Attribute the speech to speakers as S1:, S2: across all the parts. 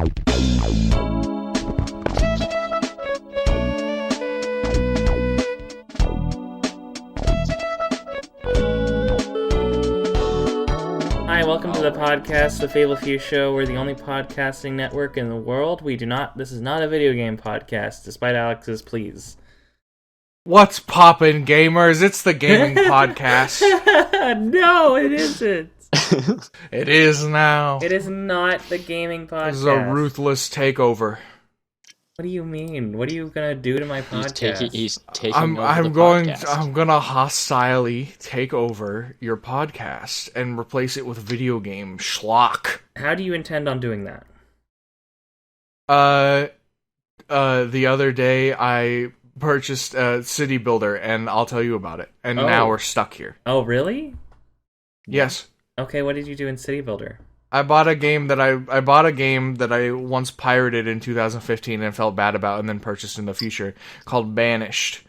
S1: Hi, welcome to the podcast, TheFableFew Show. We're the only podcasting network in the world. This is not a video game podcast, despite Alex's pleas.
S2: What's poppin', gamers? It's the gaming podcast.
S1: No, it isn't.
S2: It is now.
S1: It is not the gaming podcast.
S2: This is a ruthless takeover.
S1: What do you mean? What are you gonna do to my podcast?
S3: He's taking
S2: I'm
S3: podcast.
S2: gonna hostilely take over your podcast and replace it with video game schlock.
S1: How do you intend on doing that?
S2: The other day I purchased a city builder, and I'll tell you about it. And now we're stuck here.
S1: Oh, really?
S2: Yes.
S1: Okay, what did you do in City Builder?
S2: I bought a game that I once pirated in 2015 and felt bad about, and then purchased in the future, called Banished.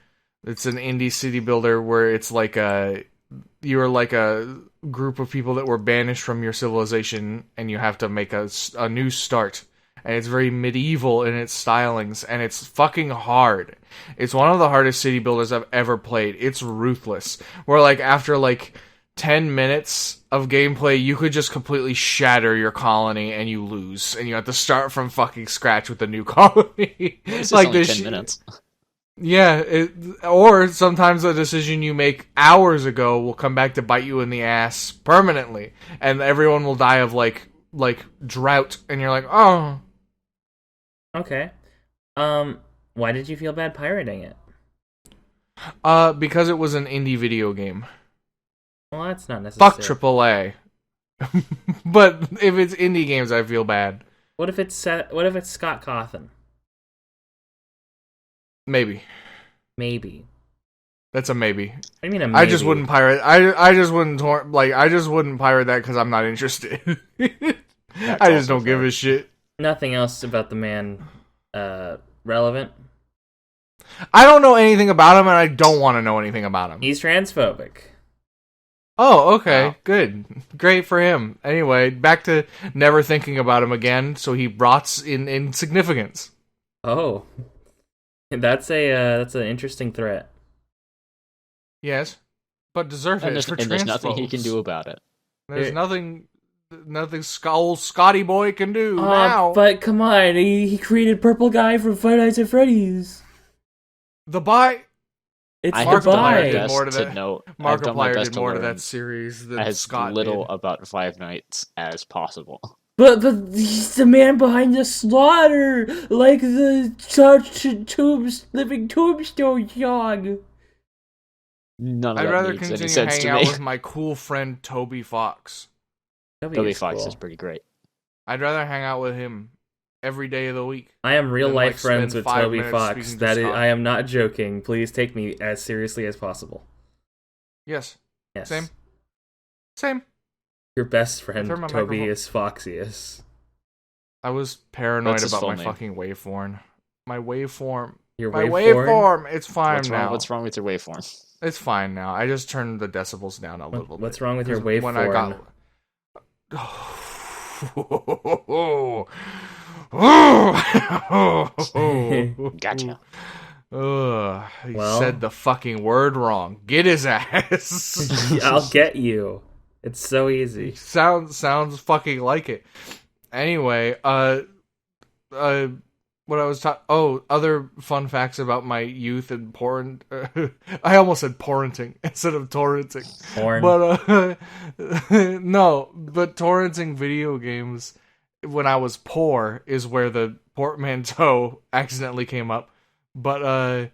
S2: It's an indie city builder where it's like you're like a group of people that were banished from your civilization, and you have to make a new start. And it's very medieval in its stylings, and it's fucking hard. It's one of the hardest city builders I've ever played. It's ruthless. Where like after like 10 minutes of gameplay, you could just completely shatter your colony and you lose, and you have to start from fucking scratch with a new colony.
S3: It's
S2: like
S3: only
S2: this
S3: 10 minutes.
S2: Yeah, or sometimes a decision you make hours ago will come back to bite you in the ass permanently, and everyone will die of like drought, and you're like, oh.
S1: Okay. Why did you feel bad pirating it?
S2: Because it was an indie video game.
S1: Well, that's not necessary.
S2: Fuck AAA. But if it's indie games, I feel bad.
S1: What if it's Scott Cawthon?
S2: Maybe.
S1: Maybe.
S2: That's a maybe.
S1: I mean, a maybe.
S2: I just wouldn't pirate. I just wouldn't pirate that because I'm not interested. I just don't give a shit.
S1: Nothing else about the man relevant?
S2: I don't know anything about him, and I don't want to know anything about him.
S1: He's transphobic.
S2: Oh, okay.
S3: Wow.
S2: Good. Great for him. Anyway, back to never thinking about him again, so he rots in significance.
S1: Oh. That's an interesting threat.
S2: Yes, but deserve
S3: And
S2: it for
S3: there's nothing he
S2: transphobes.
S3: can do about it.
S2: There's nothing old Scotty boy can do now.
S1: But come on, he created Purple Guy from Five Nights at Freddy's.
S2: The buy.
S1: It's
S3: I
S1: the
S3: have done my
S1: buy.
S3: best
S2: More to
S3: to
S2: that.
S3: know. I've done my
S2: Markiplier
S3: best
S2: did
S3: to
S2: more to
S3: learn
S2: that series than
S3: as
S2: Scott
S3: little
S2: did.
S3: about Five Nights as possible.
S1: But he's the man behind the slaughter, like the living tombstone song.
S3: None of
S2: I'd
S3: that
S2: rather
S3: makes any
S2: continue
S3: sense
S2: hanging
S3: to
S2: out
S3: me.
S2: with my cool friend Toby Fox.
S3: Toby Fox
S1: cool.
S3: is pretty great.
S2: I'd rather hang out with him every day of the week.
S1: I am real
S2: Then,
S1: life
S2: like,
S1: friends
S2: spend
S1: with
S2: 5
S1: Toby
S2: minutes
S1: Fox.
S2: speaking to Scott.
S1: I am not joking. Please take me as seriously as possible.
S2: Yes.
S1: Yes.
S2: Same.
S1: Your best friend
S2: Turn my
S1: Toby
S2: microphone-
S1: is Foxius.
S2: I was paranoid
S3: That's his
S2: about
S3: full
S2: my
S3: name.
S2: fucking waveform. My waveform.
S1: Your
S2: My
S1: waveform?
S2: waveform. It's fine
S3: What's
S2: now.
S3: wrong? What's wrong with your waveform?
S2: It's fine now. I just turned the decibels down a little bit.
S1: What's wrong with your
S2: 'Cause when I
S1: waveform?
S3: Gotcha.
S2: He
S1: Well-
S2: said the fucking word wrong. Get his ass.
S1: I'll get you. It's so easy.
S2: Sounds fucking like it. Anyway, what I was talking... Oh, other fun facts about my youth and porn... I almost said porrenting instead of torrenting.
S1: Porn.
S2: But, no, but torrenting video games when I was poor is where the portmanteau accidentally came up. But,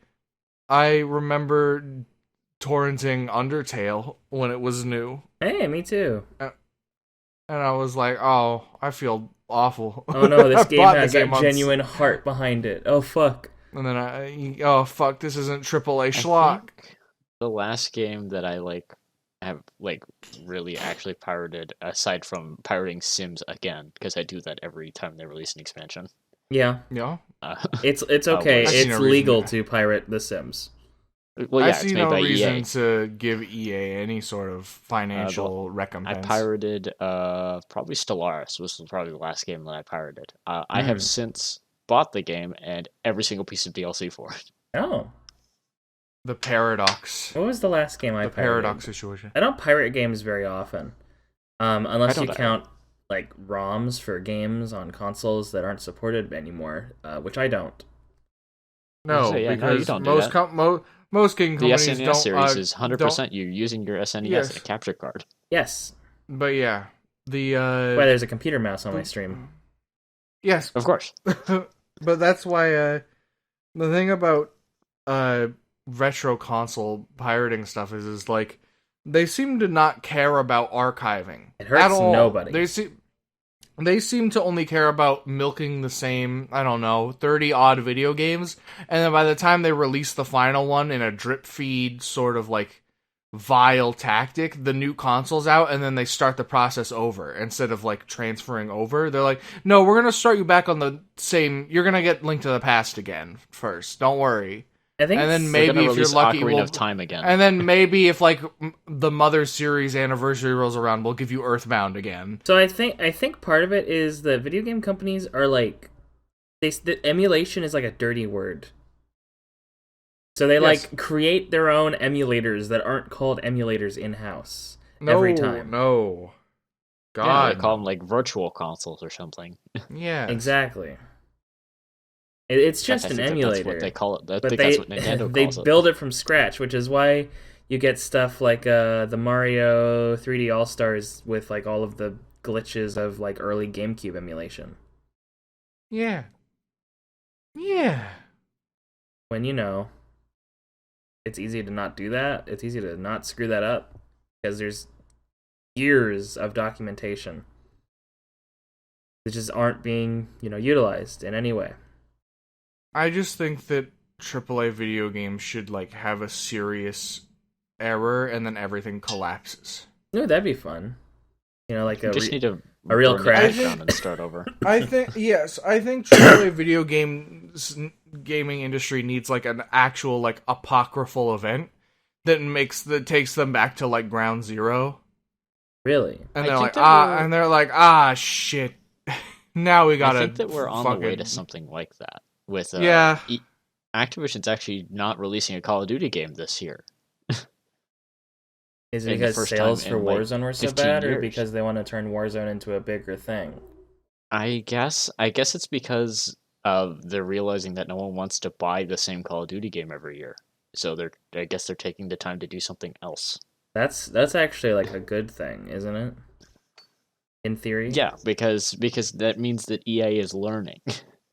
S2: I remember torrenting Undertale when it was new.
S1: Hey, me too.
S2: And I was like, oh, I feel awful.
S1: Oh no, this
S2: I
S1: game
S2: bought the
S1: has a
S2: game on
S1: genuine heart behind it. Oh fuck.
S2: And then oh fuck, this isn't AAA
S3: I
S2: schlock.
S3: think the last game that I have really actually pirated, aside from pirating Sims again, because I do that every time they release an expansion.
S1: Yeah.
S2: Yeah.
S1: It's okay.
S3: I've
S2: seen
S1: It's
S2: a reason
S1: legal
S2: to.
S1: to pirate The Sims.
S3: Well,
S2: I
S3: yeah, it's
S2: see
S3: made
S2: no
S3: by
S2: reason
S3: EA.
S2: to give EA any sort of financial
S3: I
S2: recompense.
S3: pirated probably Stellaris was probably the last game that I pirated. I have
S2: Mhm.
S3: since bought the game and every single piece of DLC for it.
S1: Oh,
S2: The paradox.
S1: what was the last game I
S2: The paradox
S1: pirated?
S2: situation.
S1: I don't pirate games very often,
S3: I
S1: unless you
S3: don't
S1: count like ROMs for games on consoles that aren't supported anymore, which I don't.
S2: No,
S3: say, yeah, no, you
S2: because
S3: don't do that.
S2: most game
S3: The
S2: companies
S3: SNES series is
S2: don't
S3: 100% you using your SNES and a
S2: yes,
S3: capture card.
S1: Yes,
S2: but yeah, the
S1: that's why there's a computer mouse on my stream.
S2: yes,
S3: Of course.
S2: but that's why the thing about uh retro console pirating stuff is like they seem to not care about archiving
S1: It
S2: at
S1: hurts
S2: all.
S1: nobody.
S2: They seem to only care about milking the same, I don't know, 30 odd video games, and then by the time they release the final one in a drip feed sort of like vile tactic, the new console's out, and then they start the process over instead of like transferring over. They're like, no, we're gonna start you back on the same. You're gonna get Link to the Past again first. Don't worry.
S1: I think
S2: And then
S3: They're
S2: maybe
S3: gonna
S2: if you're
S3: release
S2: lucky,
S3: Ocarina
S2: we'll.
S3: of Time again.
S2: And then maybe if like the Mother series anniversary rolls around, we'll give you Earthbound again.
S1: so. I think part of it is the video game companies are like the emulation is like a dirty word. So they
S2: Yes.
S1: like create their own emulators that aren't called emulators in house
S2: No,
S1: every time.
S2: no.
S3: Yeah,
S2: God.
S3: they call them like virtual consoles or something.
S2: Yes.
S1: Exactly. It's
S3: In fact,
S1: just
S3: I
S1: an
S3: think
S1: emulator.
S3: that's what they call it. I
S1: But
S3: think
S1: they
S3: that's what Nintendo
S1: they
S3: calls it.
S1: build it from scratch, which is why you get stuff like the Mario 3D All Stars with like all of the glitches of like early GameCube emulation.
S2: Yeah. Yeah.
S1: When it's easy to not do that. It's easy to not screw that up because there's years of documentation that just aren't being utilized in any way.
S2: I just think that AAA video games should like have a serious error and then everything collapses.
S1: No, that'd be fun. Like
S3: You just need to
S1: a real
S3: burn the
S1: crash.
S3: background and start over.
S2: I think AAA video gaming industry needs like an actual like apocryphal event that takes them back to like ground zero.
S1: Really?
S2: And
S3: I
S2: they're
S3: think
S2: like
S3: that
S2: shit. Now we gotta
S3: I think that we're on the way to
S2: fucking
S3: something like that. With
S2: Yeah.
S3: Activision's actually not releasing a Call of Duty game this year.
S1: Is it
S3: In the
S1: because
S3: first
S1: sales
S3: time
S1: for
S3: in, like,
S1: Warzone were so
S3: 15
S1: bad, or
S3: years.
S1: because they want to turn Warzone into a bigger thing?
S3: I guess it's because they're realizing that no one wants to buy the same Call of Duty game every year. So I guess they're taking the time to do something else.
S1: That's actually like a good thing, isn't it? In theory.
S3: Yeah, because that means that EA is learning.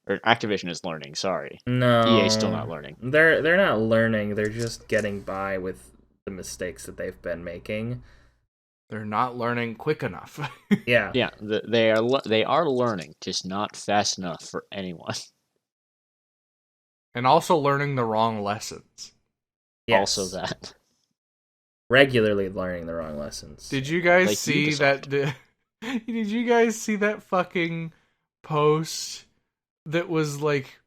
S3: Or Activision is learning, sorry.
S1: No.
S3: EA's still not learning.
S1: They're not learning. They're just getting by with the mistakes that they've been making.
S2: They're not learning quick enough.
S1: Yeah.
S3: Yeah, they are learning, just not fast enough for anyone.
S2: And also learning the wrong lessons.
S1: Yes.
S3: Also that.
S1: Regularly learning the wrong lessons.
S2: Did you guys
S3: Like
S2: see
S3: Ubisoft.
S2: that? Did you guys see that fucking post that was like,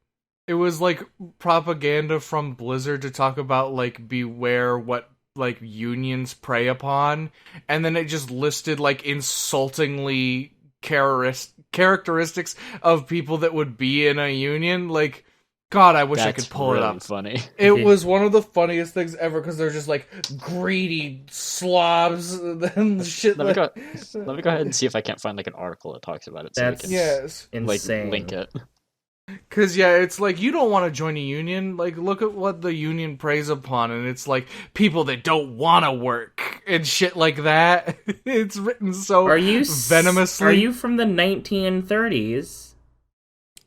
S2: it was like propaganda from Blizzard to talk about like beware what like unions prey upon, and then it just listed like insultingly characteristics of people that would be in a union. Like, God, I wish I
S3: That's
S2: could pull
S3: really
S2: it up.
S3: funny.
S2: It was one of the funniest things ever because they're just like greedy slobs and shit.
S3: Let me go ahead and see if I can't find like an article that talks about it so
S1: That's
S3: we can
S2: Yes.
S3: like
S1: insane.
S3: link it.
S2: Because, yeah, it's like, you don't want to join a union. Like, look at what the union preys upon, and it's like people that don't want to work and shit like that. It's written so venomously.
S1: Are you from the 1930s?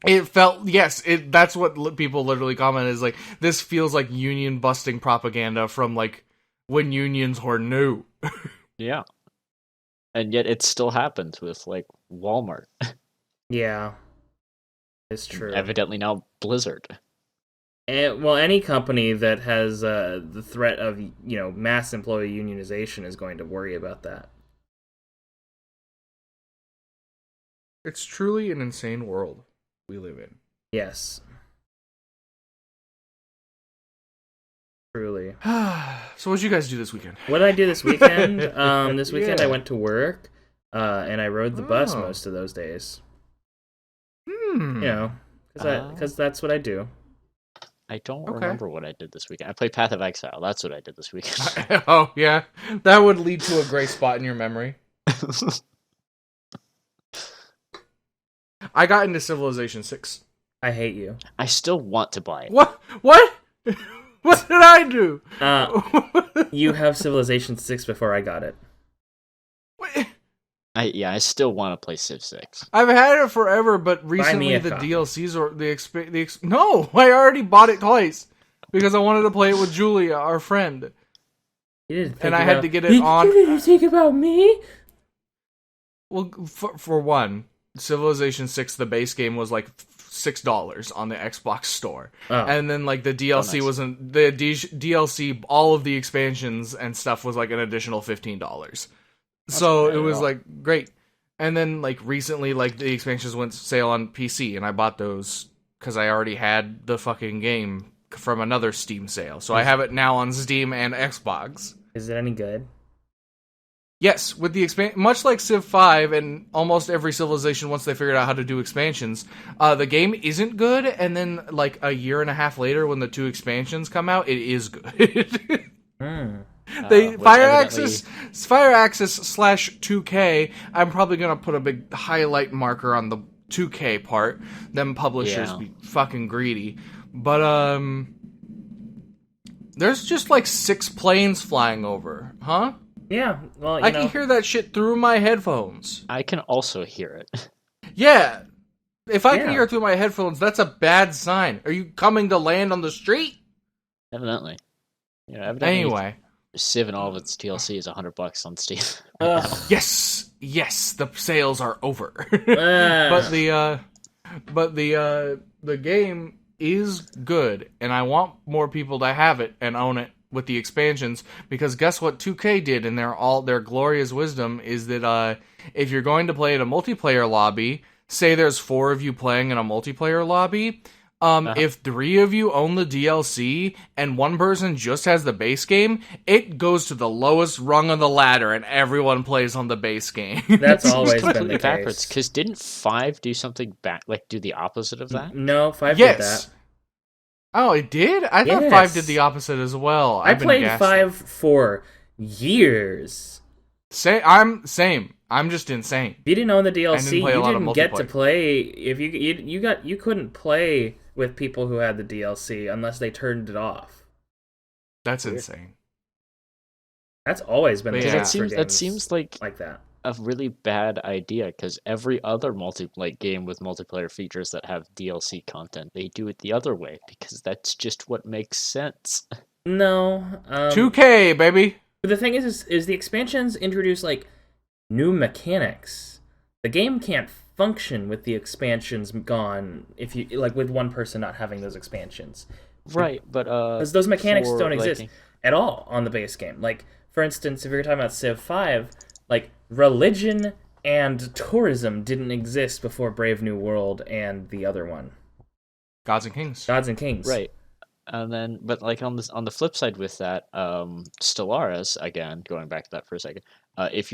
S2: It felt, yes, that's what people literally comment is like, this feels like union busting propaganda from like when unions were new.
S3: Yeah. And yet it still happens with like Walmart.
S1: Yeah. It's true.
S3: Evidently now Blizzard.
S1: Well, any company that has the threat of mass employee unionization is going to worry about that.
S2: It's truly an insane world we live in.
S1: Yes. Truly.
S2: So what'd you guys do this weekend?
S1: What did I do this weekend? This weekend I
S2: Yeah.
S1: went to work, and I rode the bus
S2: Oh.
S1: most of those days.
S2: Hmm.
S1: You know, because that's what I do.
S3: I don't
S2: Okay.
S3: remember what I did this weekend. I played Path of Exile. That's what I did this weekend.
S2: Oh, yeah. That would lead to a gray spot in your memory. I got into Civilization 6.
S1: I hate you.
S3: I still want to buy it.
S2: What? What? What did I do?
S1: You have Civilization 6 before I got it.
S2: What?
S3: I still want to play Civ 6.
S2: I've had it forever, but
S1: me
S2: recently
S1: a
S2: the
S1: copy.
S2: DLCs or no, I already bought it twice because I wanted to play it with Julia, our friend,
S1: You didn't think
S2: and I
S1: about,
S2: had to get it on.
S1: You didn't think about me?
S2: Well, for one, Civilization 6, the base game was like $6 on the Xbox store, and then like the DLC
S3: nice.
S2: wasn't the DLC. All of the expansions and stuff was like an additional $15. So it was like great. And then like recently, like the expansions went sale on PC, and I bought those because I already had the fucking game from another Steam sale. So I have it now on Steam and Xbox.
S1: Is it any good?
S2: Yes, with the much like Civ 5 and almost every Civilization once they figured out how to do expansions, the game isn't good, and then like a year and a half later when the 2 expansions come out, it is good. Fire Access / 2K. I'm probably gonna put a big highlight marker on the 2K part. Them publishers be fucking greedy, but there's just like 6 planes flying over, huh?
S1: Yeah, well,
S2: I can hear that shit through my headphones.
S3: I can also hear it.
S2: Yeah, if I can hear it through my headphones, that's a bad sign. Are you coming to land on the street?
S3: Evidently.
S2: Anyway.
S3: Civ and all of its DLC is $100 on Steam.
S2: Yes, the sales are over. But the game is good, and I want more people to have it and own it with the expansions, because guess what 2K did in their glorious wisdom is that if you're going to play in a multiplayer lobby, say there's 4 of you playing in a multiplayer lobby, if 3 of you own the DLC and 1 person just has the base game, it goes to the lowest rung of the ladder and everyone plays on the base game.
S1: That's always been the
S3: backwards.
S1: case.
S3: Because didn't 5 do something do the opposite of that?
S1: No, 5 did that.
S2: Oh, it did? I thought 5 did the opposite as well.
S1: I played 5 for years.
S2: I'm just insane.
S1: If you didn't own the DLC, you didn't get to
S2: multiplayer.
S1: play. If you couldn't play with people who had the DLC unless they turned it off.
S2: That's insane.
S1: That's always been the case for games.
S3: That seems like
S1: that.
S3: A really bad idea, because every other game with multiplayer features that have DLC content, they do it the other way, because that's just what makes sense.
S1: No.
S2: 2K, baby.
S1: But the thing is the expansions introduce like new mechanics. The game can't function with the expansions gone if you like with 1 person not having those expansions.
S3: Right, but
S1: because those mechanics don't exist at all on the base game. Like for instance, if you're talking about Civ 5, like religion and tourism didn't exist before Brave New World and the other one,
S3: Gods and Kings. Right. And then, but like on the flip side with that, Stellaris, again, going back to that for a second, if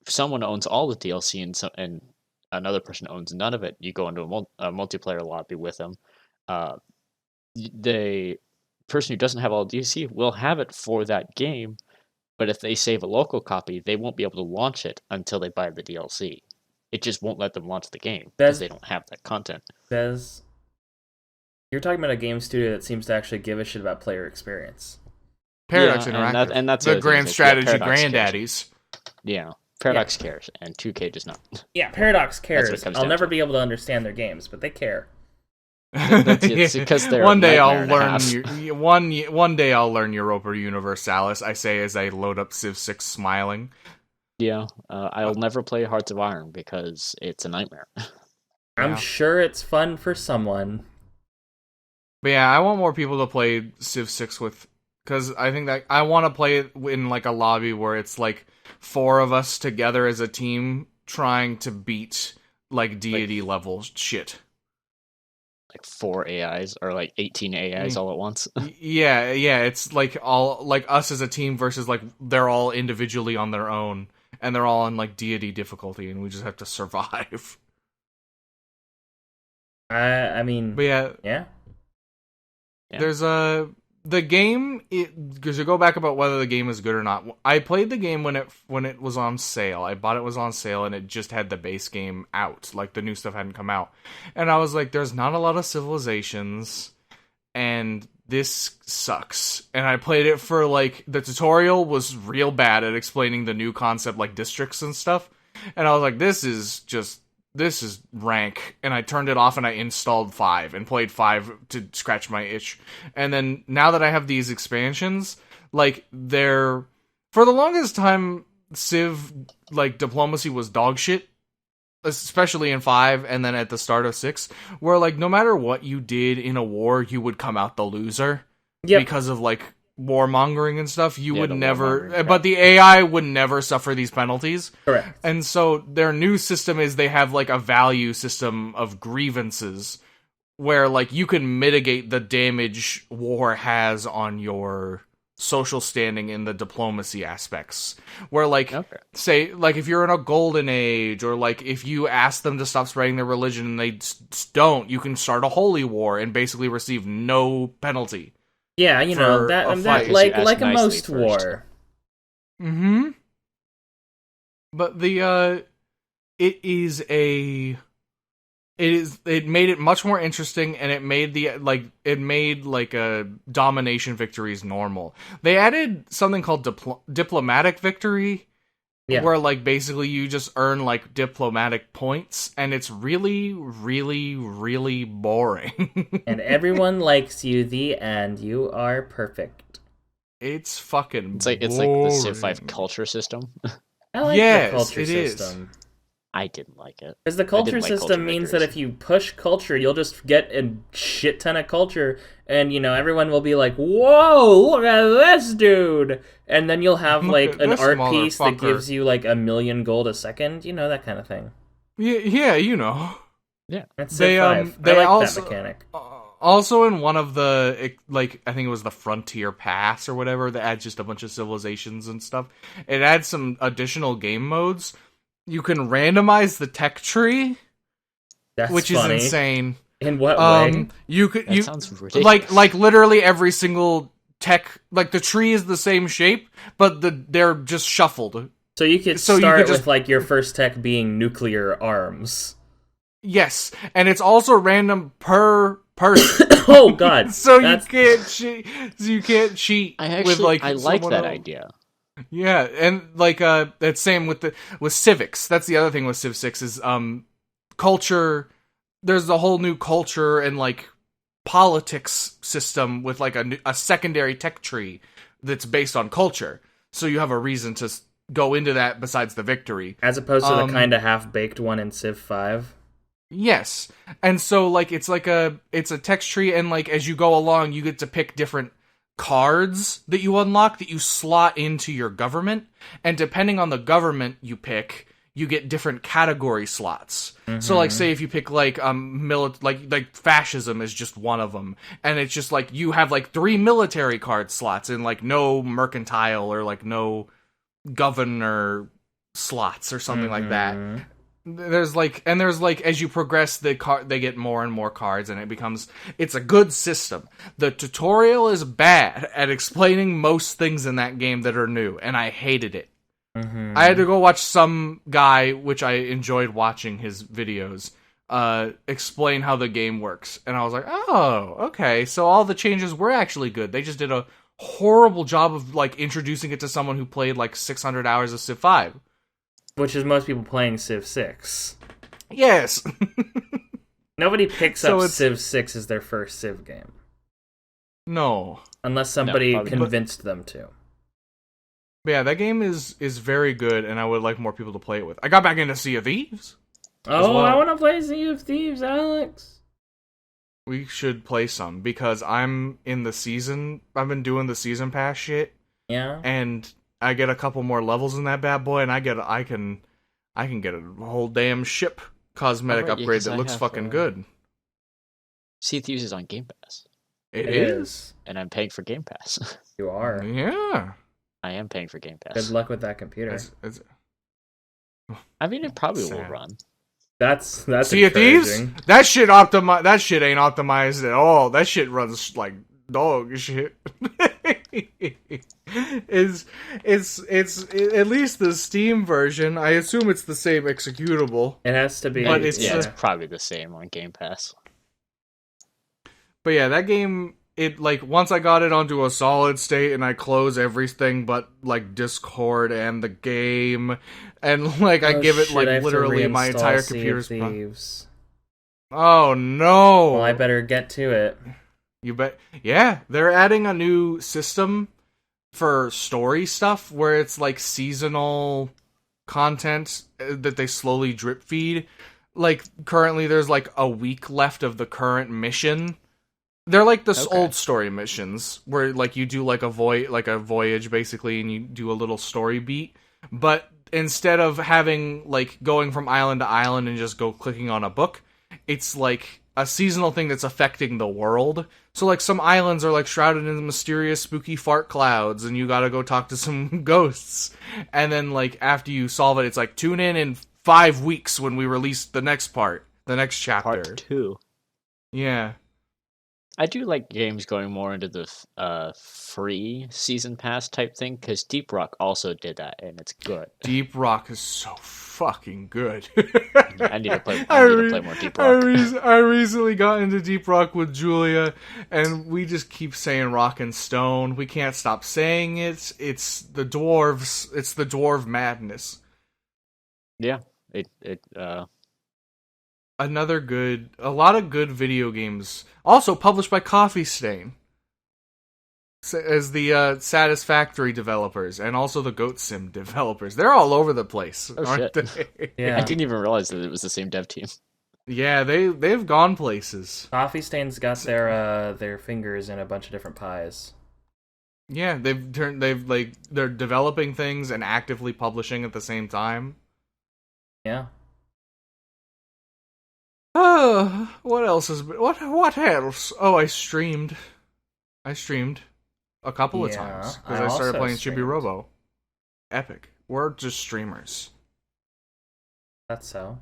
S3: someone owns all the DLC and another person owns none of it, you go into a multiplayer lobby with them. The person who doesn't have all the DLC will have it for that game, but if they save a local copy, they won't be able to launch it until they buy the DLC. It just won't let them launch the game because they don't have that content.
S1: You're talking about a game studio that seems to actually give a shit about player experience.
S2: Paradox Interactive.
S3: And that's
S2: the grand strategy granddaddies.
S3: Yeah, Paradox cares, and 2K does not.
S1: Yeah, Paradox cares. I'll never be able to understand their games, but they care.
S3: It's because they're
S2: one day I'll learn one day I'll learn Europa Universalis. I say as I load up Civ 6 smiling.
S3: Yeah, I'll never play Hearts of Iron because it's a nightmare.
S1: I'm sure it's fun for someone.
S2: But yeah, I want more people to play Civ 6 with, because I think that I want to play it in like a lobby where it's like 4 of us together as a team trying to beat like deity level shit.
S3: like 4 AIs or like 18 AIs all at once.
S2: Yeah, it's like all like us as a team versus like they're all individually on their own and they're all on like deity difficulty and we just have to survive.
S1: I mean,
S2: but
S1: yeah.
S2: There's the game, because you go back about whether the game is good or not. I played the game when it was on sale. I bought it was on sale, and it just had the base game out. Like, the new stuff hadn't come out. And I was like, there's not a lot of civilizations, and this sucks. And I played it for, like, the tutorial was real bad at explaining the new concept, like, districts and stuff. And I was like, this is rank, and I turned it off and I installed 5 and played 5 to scratch my itch. And then now that I have these expansions, like, they're, for the longest time, Civ, like, diplomacy was dog shit, especially in 5 and then at the start of 6, where, like, no matter what you did in a war, you would come out the loser.
S1: Yep.
S2: Because of, like, warmongering and stuff, you would never, but the AI would never suffer these penalties.
S1: Correct.
S2: And so their new system is they have like a value system of grievances where like you can mitigate the damage war has on your social standing in the diplomacy aspects. Where like, say, like if you're in a golden age or like if you ask them to stop spreading their religion and they don't, you can start a holy war and basically receive no penalty.
S1: Yeah, you know, that like a most war.
S2: Mm-hmm. But it made it much more interesting, and it made domination victories normal. They added something called diplomatic victory, where like basically you just earn like diplomatic points, and it's really, really, really boring.
S1: And everyone likes you. The end. You are perfect.
S2: It's fucking.
S3: It's like the Civ 5 culture system.
S1: I like the culture system.
S3: I didn't like it.
S1: Because the culture system means that if you push culture, you'll just get a shit ton of culture, and, you know, everyone will be like, whoa, look at this dude! And then you'll have, like, an art piece that gives you, like, 1,000,000 gold a second, you know, that kind of thing.
S2: Yeah, you know.
S1: Yeah. That's Civ 5. I like
S2: also,
S1: that mechanic.
S2: Also in one of the, like, I think it was the Frontier Pass or whatever, that adds just a bunch of civilizations and stuff, it adds some additional game modes. You can randomize the tech tree, which is insane.
S1: In what way?
S2: That
S3: sounds ridiculous.
S2: Like literally every single tech, like the tree is the same shape, but they're just shuffled.
S1: So you could start with like your first tech being nuclear arms.
S2: Yes, and it's also random per person.
S1: Oh god!
S2: You can't cheat.
S3: I like that idea.
S2: Yeah, and like that's same with civics. That's the other thing with Civ 6 is culture. There's a whole new culture and like politics system with like a secondary tech tree that's based on culture. So you have a reason to go into that besides the victory,
S1: as opposed to the kind of half-baked one in Civ 5.
S2: Yes, and so like it's a text tree, and like as you go along, you get to pick different cards that you unlock that you slot into your government, and depending on the government you pick, you get different category slots. Mm-hmm. So like say if you pick like like fascism is just one of them, and it's just like you have like 3 military card slots and like no mercantile or like no governor slots or something like that. There's like as you progress they get more and more cards, and it's a good system. The tutorial is bad at explaining most things in that game that are new, and I hated it. Mm-hmm. I had to go watch some guy, which I enjoyed watching his videos, explain how the game works, and I was like, oh, okay, so all the changes were actually good. They just did a horrible job of like introducing it to someone who played like 600 hours of Civ 5.
S1: Which is most people playing Civ 6.
S2: Yes.
S1: Nobody picks up Civ 6 as their first Civ game.
S2: No.
S1: Unless somebody convinced them to.
S2: But yeah, that game is very good, and I would like more people to play it with. I got back into Sea of Thieves.
S1: Oh, I want to play Sea of Thieves, Alex.
S2: We should play some, because I'm in the season. I've been doing the season pass shit.
S1: Yeah.
S2: And I get a couple more levels in that bad boy, and I can get a whole damn ship cosmetic upgrade that looks fucking good.
S3: Sea of Thieves is on Game Pass.
S2: It is.
S3: And I'm paying for Game Pass.
S1: You are.
S2: Yeah.
S3: I am paying for Game Pass.
S1: Good luck with that computer.
S3: I mean, it probably will run.
S1: That's
S2: Sea of Thieves? That shit ain't optimized at all. That shit runs like dog shit. It's at least the Steam version. I assume it's the same executable.
S1: It has to be.
S3: But it's probably the same on Game Pass.
S2: But yeah, that game, it like once I got it onto a solid state and I close everything but like Discord and the game, and like I give it like literally my entire computer's. Oh no!
S1: Well, I better get to it.
S2: You bet. Yeah, they're adding a new system for story stuff where it's like seasonal content that they slowly drip feed. Like currently, there's like a week left of the current mission. They're like the old story missions where like you do like a voyage basically, and you do a little story beat. But instead of having like going from island to island and just go clicking on a book, it's like a seasonal thing that's affecting the world. So like some islands are like shrouded in mysterious spooky fart clouds, and you gotta go talk to some ghosts. And then like after you solve it, it's like tune in 5 weeks when we release the next part, the next chapter.
S3: Part 2.
S2: Yeah.
S3: I do like games going more into the free season pass type thing, because Deep Rock also did that, and it's good.
S2: Deep Rock is so fucking good.
S3: I need to play more Deep Rock.
S2: I recently got into Deep Rock with Julia, and we just keep saying rock and stone. We can't stop saying it. It's the dwarves. It's the dwarf madness.
S3: Yeah.
S2: A lot of good video games, also published by Coffee Stain, as the Satisfactory developers, and also the Goat Sim developers. They're all over the place, aren't they?
S1: Yeah.
S3: I didn't even realize that it was the same dev team.
S2: Yeah, they've gone places.
S1: Coffee Stain's got their fingers in a bunch of different pies.
S2: Yeah, they're developing things and actively publishing at the same time.
S1: Yeah.
S2: What else what else? Oh, I streamed a couple of times because I started playing Chibi Robo. Epic. We're just streamers.
S1: That's so.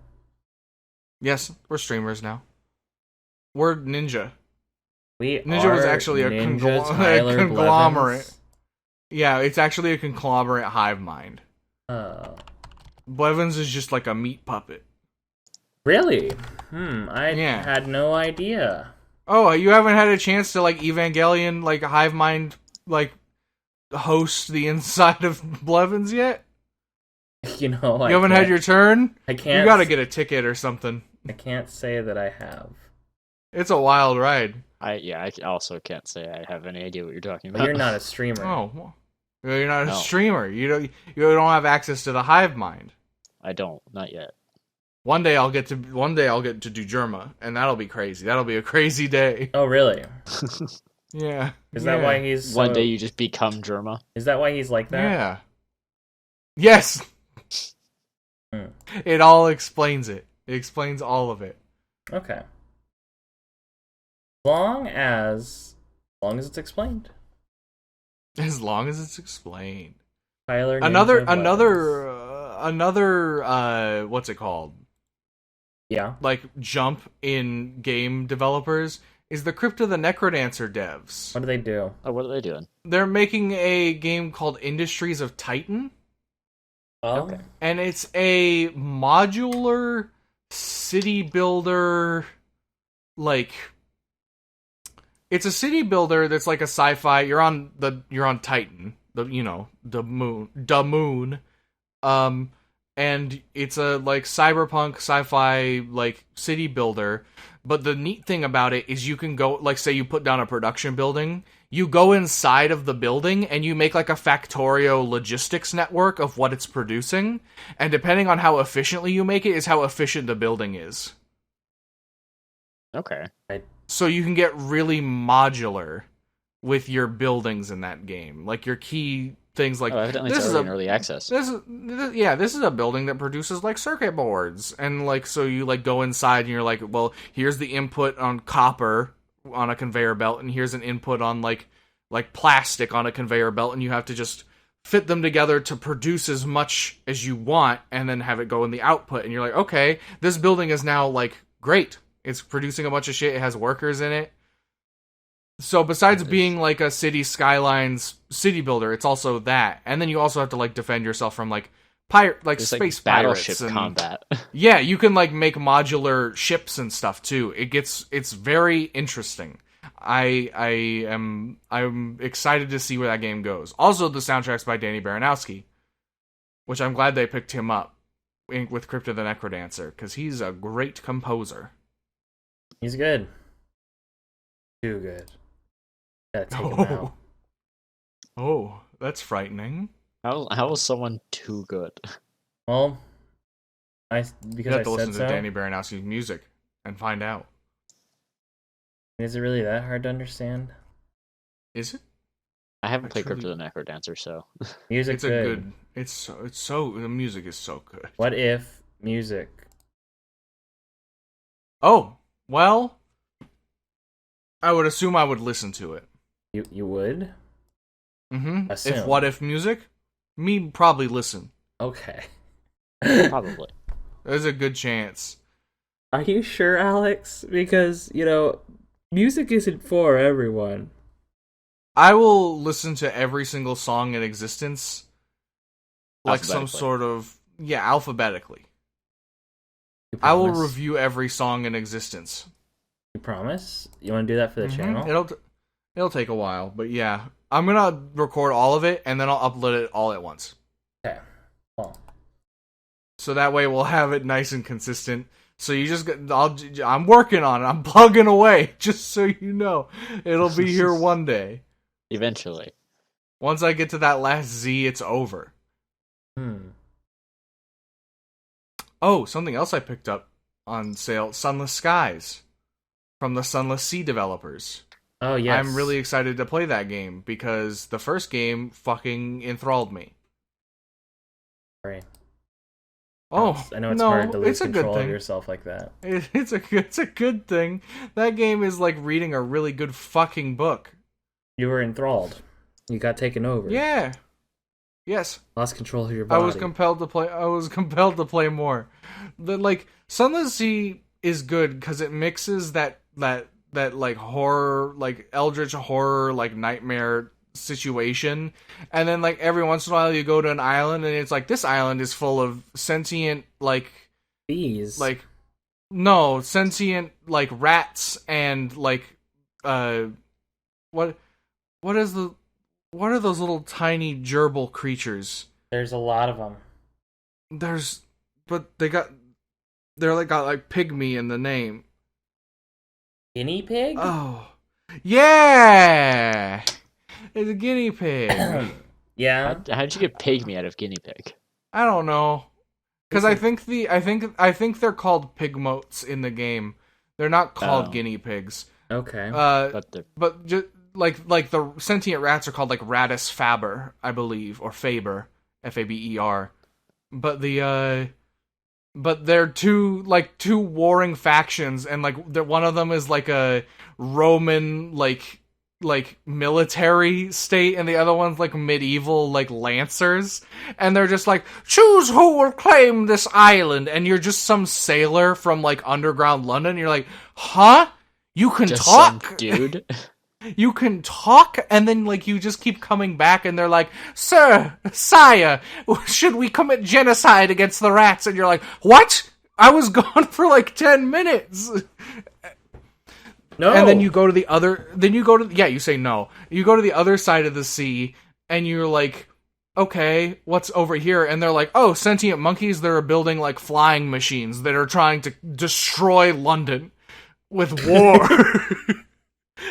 S2: Yes, we're streamers now. We're Ninja.
S1: Ninja
S2: was actually a conglomerate.
S1: Blevins?
S2: Yeah, it's actually a conglomerate hive mind. Blevins is just like a meat puppet.
S1: Really? I had no idea.
S2: Oh, you haven't had a chance to like Evangelion, like hive mind, like host the inside of Blevins yet?
S1: You know,
S2: you haven't had your turn.
S1: I can't.
S2: You gotta get a ticket or something.
S1: I can't say that I have.
S2: It's a wild ride.
S3: I also can't say I have any idea what you're talking about.
S1: But you're not a streamer.
S2: Oh, you're not a streamer. You don't have access to the hive mind.
S3: I don't, not yet.
S2: One day I'll get to do Germa, and that'll be crazy. That'll be a crazy day.
S1: Oh, really?
S2: Yeah.
S1: Is that why he's
S3: one day you just become Germa?
S1: Is that why he's like that?
S2: Yeah. Yes. It all explains it. It explains all of it.
S1: Okay. As long as it's explained.
S2: As long as it's explained.
S1: Tyler.
S2: Another what's it called?
S1: Yeah.
S2: Like jump in game developers is the Crypt of the Necrodancer devs.
S1: What do they do?
S3: Oh, what are they doing?
S2: They're making a game called Industries of Titan.
S1: Oh. Okay.
S2: And it's a modular city builder, like it's a city builder that's like a sci-fi. You're on Titan, the moon. And it's a like cyberpunk sci-fi like city builder. But the neat thing about it is you can go, like say you put down a production building, you go inside of the building and you make like a Factorio logistics network of what it's producing. And depending on how efficiently you make it is how efficient the building is.
S3: Okay.
S2: So you can get really modular with your buildings in that game. Like your key things like
S3: evidently it's already in early access.
S2: This is a building that produces like circuit boards, and like so you like go inside and you're like, well, here's the input on copper on a conveyor belt, and here's an input on like plastic on a conveyor belt, and you have to just fit them together to produce as much as you want, and then have it go in the output. And you're like, okay, this building is now like great. It's producing a bunch of shit. It has workers in it. So besides being like a city skylines city builder, it's also that, and then you also have to like defend yourself from like space pirates
S3: battleship
S2: and
S3: combat.
S2: Yeah, you can like make modular ships and stuff too. It's very interesting. I'm excited to see where that game goes. Also, the soundtrack's by Danny Baranowski, which I'm glad they picked him up with Crypto the Necrodancer, because he's a great composer.
S1: He's good. Too good. Gotta take him out.
S2: Oh, that's frightening.
S3: How is someone too good?
S1: Well,
S2: you have to listen to Danny Baranowski's music and find out.
S1: Is it really that hard to understand?
S2: Is it?
S3: I haven't played Crypto the Necrodancer, so
S1: music's good.
S2: The music is so good.
S1: What if music?
S2: Oh, well, I would assume I would listen to it.
S1: You would?
S2: Mm-hmm. If what if music? Me probably listen.
S1: Okay.
S3: Probably.
S2: There's a good chance.
S1: Are you sure, Alex? Because, music isn't for everyone.
S2: I will listen to every single song in existence. Like some sort of... Yeah, alphabetically. I will review every song in existence.
S1: You promise? You want to do that for the channel?
S2: It'll take a while, but yeah. I'm gonna record all of it, and then I'll upload it all at once.
S1: Okay. Well.
S2: So that way we'll have it nice and consistent. So I'm working on it. I'm plugging away, just so you know. It'll be here one day.
S3: Eventually.
S2: Once I get to that last Z, it's over. Oh, something else I picked up on sale. Sunless Skies. From the Sunless Sea developers.
S1: Oh, yes.
S2: I'm really excited to play that game, because the first game fucking enthralled me.
S1: Right.
S2: Oh,
S1: I know it's hard to lose control of yourself like that.
S2: It's a good thing. That game is like reading a really good fucking book.
S1: You were enthralled. You got taken over.
S2: Yeah. Yes.
S1: Lost control of your body.
S2: I was compelled to play more. Sunless Sea is good because it mixes that like horror, like eldritch horror, like nightmare situation, and then like every once in a while you go to an island and it's like, this island is full of sentient like
S1: bees,
S2: like sentient like rats and like what are those little tiny gerbil creatures?
S1: There's a lot of them.
S2: They're got pygmy in the name.
S1: Guinea pig?
S2: Oh, yeah. It's a guinea pig.
S1: Yeah.
S3: How'd you get pygmy out of guinea pig?
S2: I don't know. Because I think they're called pigmotes in the game. They're not called guinea pigs.
S1: Okay.
S2: But just like the sentient rats are called like Rattus faber, I believe, or Faber, Faber. But they're two warring factions, and one of them is like a Roman like military state, and the other one's like medieval like lancers, and they're just like, choose who will claim this island, and you're just some sailor from like underground London, and you're like, huh? You can
S3: just
S2: talk,
S3: some dude.
S2: You can talk, and then like you just keep coming back, and they're like, sire, should we commit genocide against the rats? And you're like, what? I was gone for like 10 minutes.
S1: No.
S2: And then you go to the other, you say no. You go to the other side of the sea, and you're like, okay, what's over here? And they're like, oh, sentient monkeys that are building like flying machines that are trying to destroy London with war.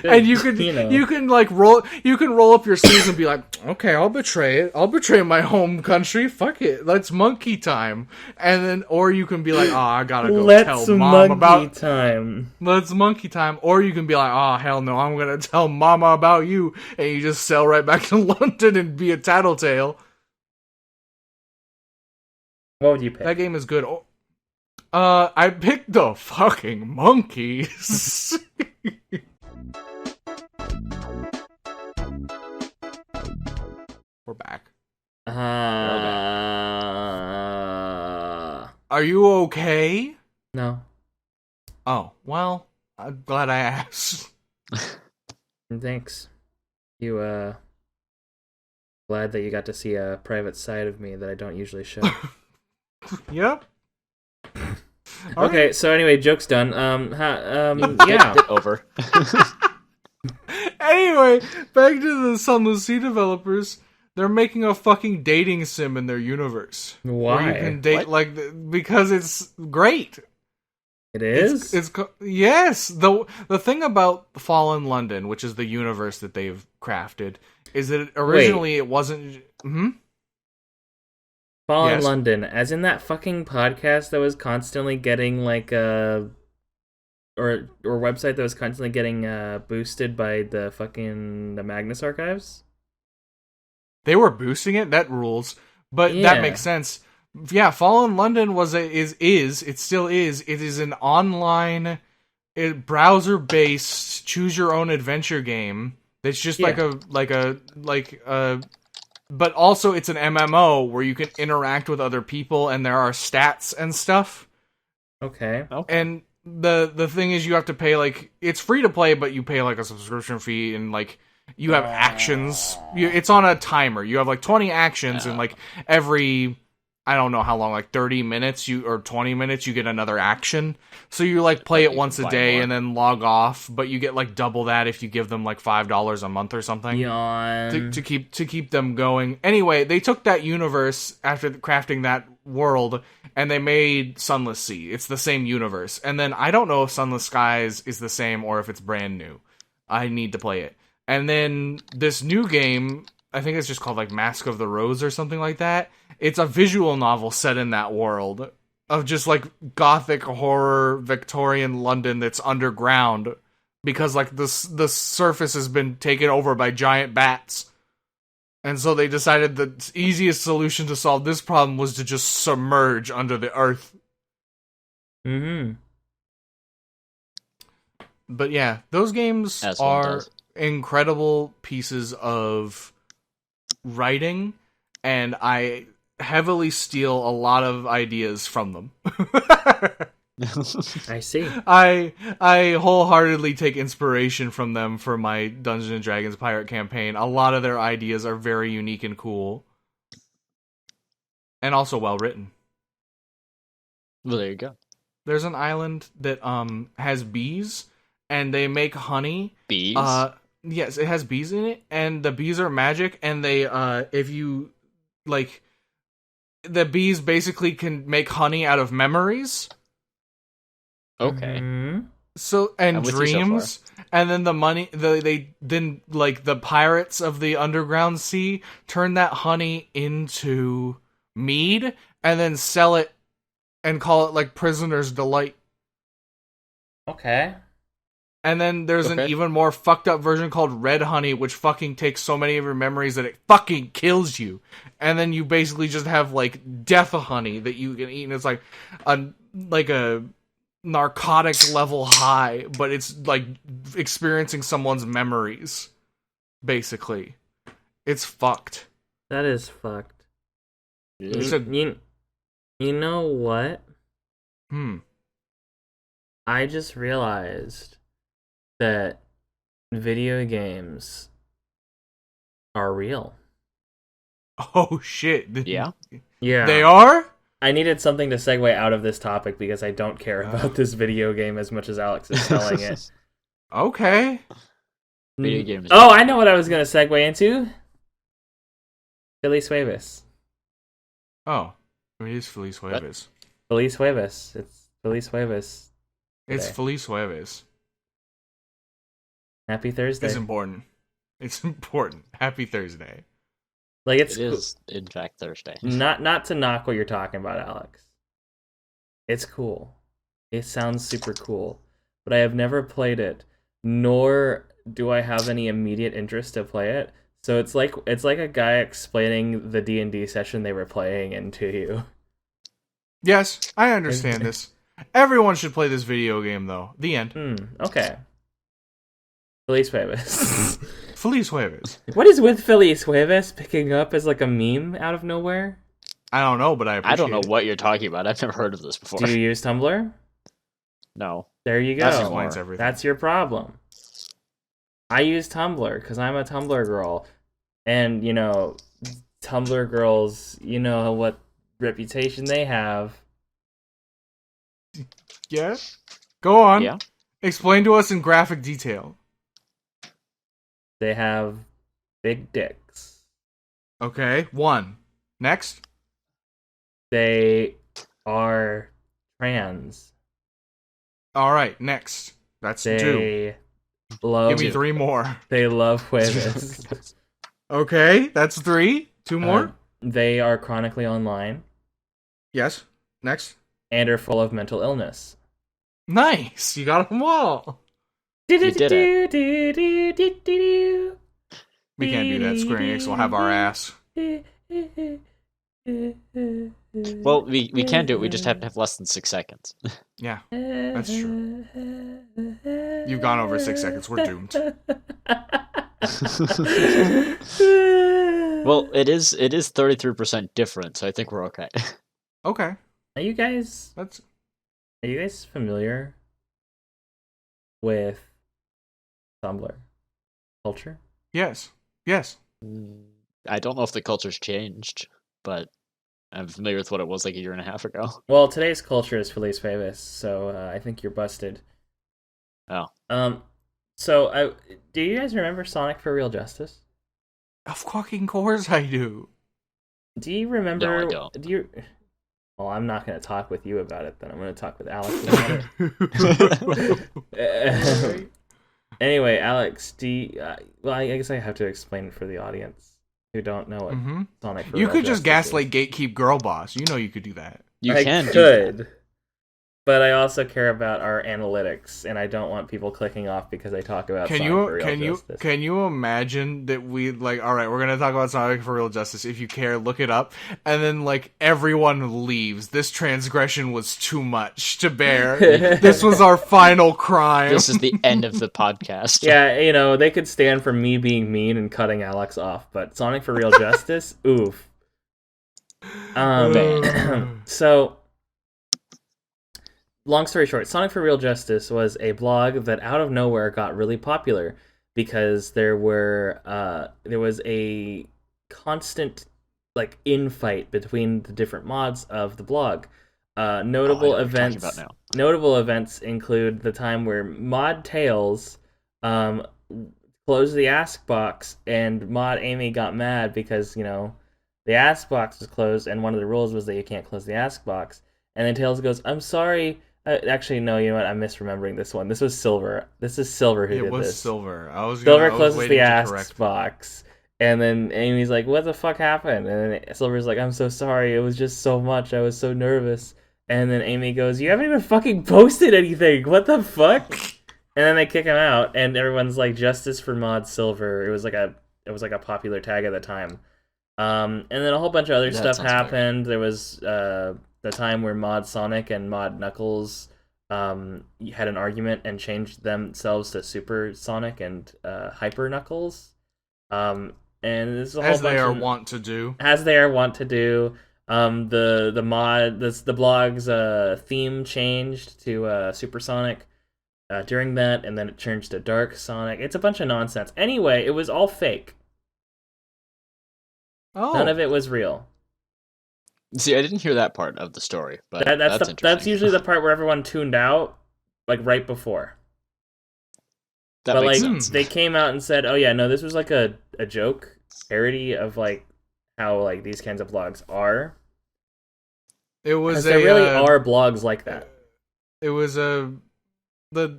S2: And you can like roll up your sleeves and be like, okay, I'll betray it. I'll betray my home country. Fuck it. Let's monkey time. And then, or you can be like, oh, I gotta go tell mom about
S1: time.
S2: Let's monkey time. Or you can be like, oh, hell no, I'm gonna tell mama about you. And you just sail right back to London and be a tattletale.
S1: What would you pick?
S2: That game is good. I picked the fucking monkeys. We're back. Are you okay?
S1: No.
S2: Oh, well, I'm glad I asked.
S1: Thanks. You, glad that you got to see a private side of me that I don't usually show.
S2: Yep.
S1: Okay, so anyway, joke's done. Yeah.
S3: Over.
S2: Anyway, back to the Sunless Sea developers. They're making a fucking dating sim in their universe.
S1: Why?
S2: Where you can date because it's great.
S1: It is?
S2: Yes. The thing about Fallen London, which is the universe that they've crafted, is that originally it wasn't.
S1: Fallen London, as in that fucking podcast that was constantly getting like or website that was constantly getting boosted by the Magnus archives.
S2: They were boosting it. That rules, but that makes sense. Yeah, Fallen London it still is. It is an online, browser-based choose your own adventure game. That's just but also it's an MMO where you can interact with other people and there are stats and stuff.
S1: Okay.
S2: And the thing is you have to pay it's free to play, but you pay a subscription fee and you have actions. It's on a timer. You have 20 actions and every I don't know how long, 30 minutes or 20 minutes, you get another action. So you play it once a day and then log off, but you get double that if you give them $5 a month or something. To keep them going. Anyway, they took that universe after crafting that world and they made Sunless Sea. It's the same universe. And then I don't know if Sunless Skies is the same or if it's brand new. I need to play it. And then this new game, I think it's just called Mask of the Rose or something like that. It's a visual novel set in that world of just gothic horror Victorian London that's underground because the surface has been taken over by giant bats. And so they decided the easiest solution to solve this problem was to just submerge under the earth.
S1: Mm-hmm.
S2: But yeah, those games are incredible pieces of writing, and I heavily steal a lot of ideas from them.
S1: I see.
S2: I wholeheartedly take inspiration from them for my Dungeons and Dragons pirate campaign. A lot of their ideas are very unique and cool. And also well written.
S3: Well, there you go.
S2: There's an island that has bees, and they make honey.
S3: Bees?
S2: Yes, it has bees in it, and the bees are magic, and they, if you, the bees basically can make honey out of memories.
S3: Okay.
S2: Mm-hmm. So, and dreams, and then the money, the pirates of the underground sea turn that honey into mead, and then sell it, and call it, Prisoner's Delight.
S1: Okay.
S2: And then there's an even more fucked up version called Red Honey, which fucking takes so many of your memories that it fucking kills you. And then you basically just have death honey that you can eat, and it's a narcotic level high, but it's experiencing someone's memories. Basically, it's fucked.
S1: That is fucked.
S2: It's
S1: you know what?
S2: I
S1: just realized that video games are real.
S2: Oh shit.
S3: Yeah?
S1: Yeah.
S2: They are?
S1: I needed something to segue out of this topic because I don't care about this video game as much as Alex is selling it.
S2: Okay.
S3: Video games.
S1: Oh, I know what I was going to segue into. Feliz Hueves.
S2: Oh. It is Feliz Hueves.
S1: Feliz Hueves. It's Feliz Hueves.
S2: It's Feliz Hueves.
S1: Happy Thursday.
S2: It's important. It's important. Happy Thursday.
S1: Like
S3: it is, in fact, Thursday.
S1: Not to knock what you're talking about, Alex. It's cool. It sounds super cool, but I have never played it, nor do I have any immediate interest to play it. So it's like a guy explaining the D&D session they were playing into you.
S2: Yes, I understand this. Everyone should play this video game, though. The end.
S1: Okay. Feliz Jueves.
S2: Feliz Jueves.
S1: What is with Feliz Jueves picking up as like a meme out of nowhere?
S2: I don't know, but I
S3: don't know what you're talking about. I've never heard of this before.
S1: Do you use Tumblr?
S3: No.
S1: There you go.
S2: That explains everything.
S1: That's your problem. I use Tumblr because I'm a Tumblr girl. And, Tumblr girls, you know what reputation they have.
S2: Yeah? Go on.
S3: Yeah.
S2: Explain to us in graphic detail.
S1: They have big dicks.
S2: Okay, 1. Next.
S1: They are trans.
S2: Alright, next. That's 2. Give me 3 more.
S1: They love jueves.
S2: Okay, that's 3. 2 more.
S1: They are chronically online.
S2: Yes. Next.
S1: And are full of mental illness.
S2: Nice! You got them all!
S3: You did it.
S2: We can't do that. Square Enix will have our ass.
S3: Well, we can do it. We just have to have less than 6 seconds.
S2: Yeah, that's true. You've gone over 6 seconds. We're doomed.
S3: Well, it is 33% different, so I think we're okay.
S2: Okay.
S1: Are you guys familiar with Tumblr culture?
S2: Yes.
S3: I don't know if the culture's changed, but I'm familiar with what it was like a year and a half ago.
S1: Well, today's culture is Feliz Jueves, so I think you're busted.
S3: Oh.
S1: So do you guys remember Sonic for Real Justice?
S2: Of fucking course I do.
S1: Do you remember?
S3: No, I don't.
S1: Do you? Well, I'm not going to talk with you about it. Then I'm going to talk with Alex about it. Anyway, Alex, well, I guess I have to explain for the audience who don't know what Sonic for Real
S2: You could
S1: Justice
S2: just gaslight
S1: is.
S2: Gatekeep Girl Boss. You know you could do that.
S3: I could.
S1: But I also care about our analytics, and I don't want people clicking off because I talk about Sonic for Real Justice.
S2: Can you imagine that we, like, alright, we're gonna talk about Sonic for Real Justice. If you care, look it up. And then, like, everyone leaves. This transgression was too much to bear. This was our final crime.
S3: This is the end of the podcast.
S1: Yeah, they could stand for me being mean and cutting Alex off, but Sonic for Real Justice? Oof. So... Long story short, Sonic for Real Justice was a blog that out of nowhere got really popular because there was a constant infight between the different mods of the blog. Notable events include the time where Mod Tails closed the Ask Box and Mod Amy got mad because the Ask Box was closed and one of the rules was that you can't close the Ask Box. And then Tails goes, "I'm sorry." Actually, no, you know what? I'm misremembering this one. This was Silver. This is Silver who did this.
S2: It was Silver.
S1: Silver closes the Ask Box. And then Amy's like, "What the fuck happened?" And then Silver's like, "I'm so sorry. It was just so much. I was so nervous." And then Amy goes, "You haven't even fucking posted anything. What the fuck?" And then they kick him out. And everyone's like, "Justice for Mod Silver." It was like a popular tag at the time. And then a whole bunch of other stuff happened. There was the time where Mod Sonic and Mod Knuckles had an argument and changed themselves to Super Sonic and Hyper Knuckles. And this is a whole
S2: as they are wont to do.
S1: As they are wont to do. The blog's theme changed to Super Sonic during that, and then it changed to Dark Sonic. It's a bunch of nonsense. Anyway, it was all fake.
S2: Oh.
S1: None of it was real.
S3: See, I didn't hear that part of the story, but
S1: that's usually the part where everyone tuned out, right before.
S3: That makes sense.
S1: They came out and said, "Oh yeah, no, this was like a joke parody of how these kinds of blogs are."
S2: It was
S1: there really are blogs like that.
S2: It was the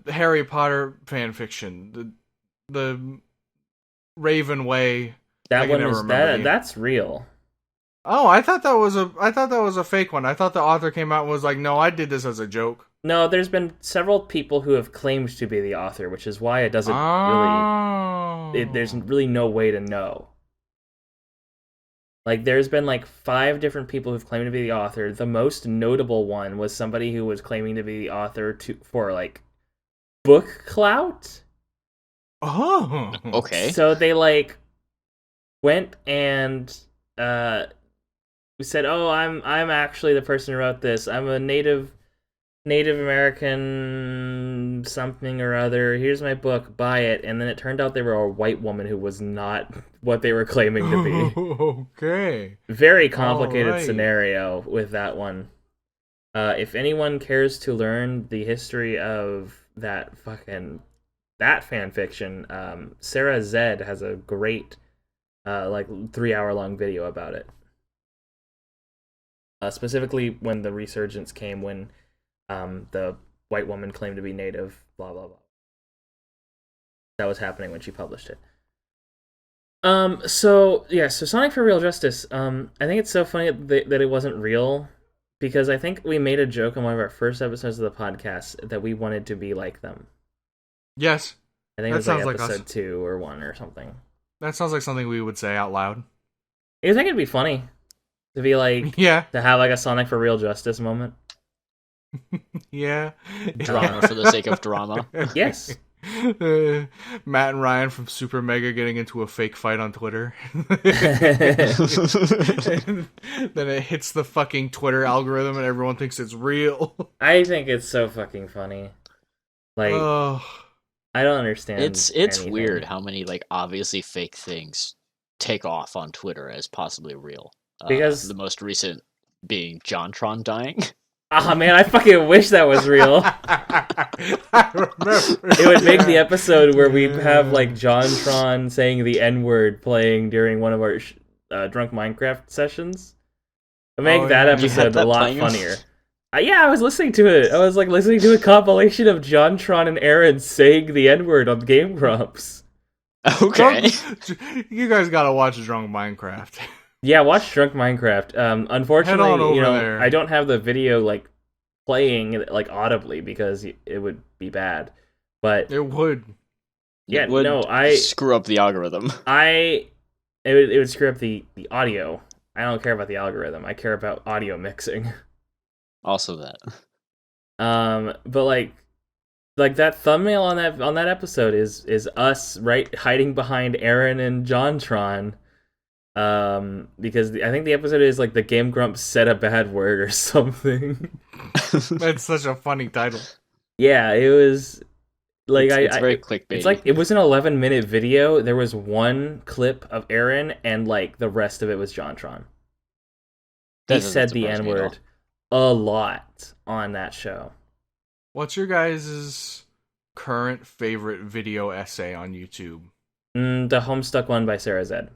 S2: Harry Potter fan fiction. the Raven Way.
S1: That one is that's real.
S2: Oh, I thought that was a fake one. I thought the author came out and was like, "No, I did this as a joke."
S1: No, there's been several people who have claimed to be the author, which is why it doesn't really. There's really no way to know. Like, there's been like 5 different people who've claimed to be the author. The most notable one was somebody who was claiming to be the author for like book clout.
S2: Oh,
S3: okay.
S1: So they like went and said, "Oh, I'm actually the person who wrote this. I'm a Native American something or other. Here's my book, buy it." And then it turned out they were a white woman who was not what they were claiming to be.
S2: Okay.
S1: Very complicated scenario with that one. If anyone cares to learn the history of that fan fiction, Sarah Zed has a great 3-hour-long video about it. Specifically when the resurgence came, when the white woman claimed to be native, blah blah blah. That was happening when she published it. So Sonic for Real Justice. I think it's so funny that it wasn't real, because I think we made a joke on one of our first episodes of the podcast that we wanted to be like them.
S2: Yes.
S1: I think it was like episode 2 or 1 or something.
S2: That sounds like something we would say out loud.
S1: You think it'd be funny to be like, to have like a Sonic for Real Justice moment?
S2: Yeah.
S3: Drama for the sake of drama.
S1: Yes.
S2: Matt and Ryan from Super Mega getting into a fake fight on Twitter. Then it hits the fucking Twitter algorithm and everyone thinks it's real.
S1: I think it's so fucking funny. Like, I don't understand.
S3: It's anything. Weird how many like obviously fake things take off on Twitter as possibly real.
S1: Because
S3: the most recent being JonTron dying.
S1: Ah, man, I fucking wish that was real.
S2: I remember.
S1: It would make the episode where we have like JonTron saying the N-word playing during one of our drunk Minecraft sessions. It would make that episode a lot funnier. Yeah, I was listening to it. I was like listening to a compilation of JonTron and Aaron saying the N-word on Game Grumps.
S3: Okay.
S2: You guys gotta watch Drunk Minecraft.
S1: Yeah, watch Drunk Minecraft. Unfortunately,
S2: there.
S1: I don't have the video like playing like audibly because it would be bad. But
S2: it would.
S1: Yeah,
S3: it would screw up the algorithm.
S1: It would screw up the audio. I don't care about the algorithm. I care about audio mixing.
S3: Also that.
S1: But like that thumbnail on that episode is us hiding behind Aaron and JonTron. Because I think the episode is like the Game Grumps said a bad word or something.
S2: That's such a funny title.
S1: Yeah, it was like
S3: it's very clickbait.
S1: It's like it was an 11-minute video. There was one clip of Aaron, and like the rest of it was JonTron. He said the N-word a lot on that show.
S2: What's your guys' current favorite video essay on YouTube?
S1: The Homestuck one by Sarah Zed.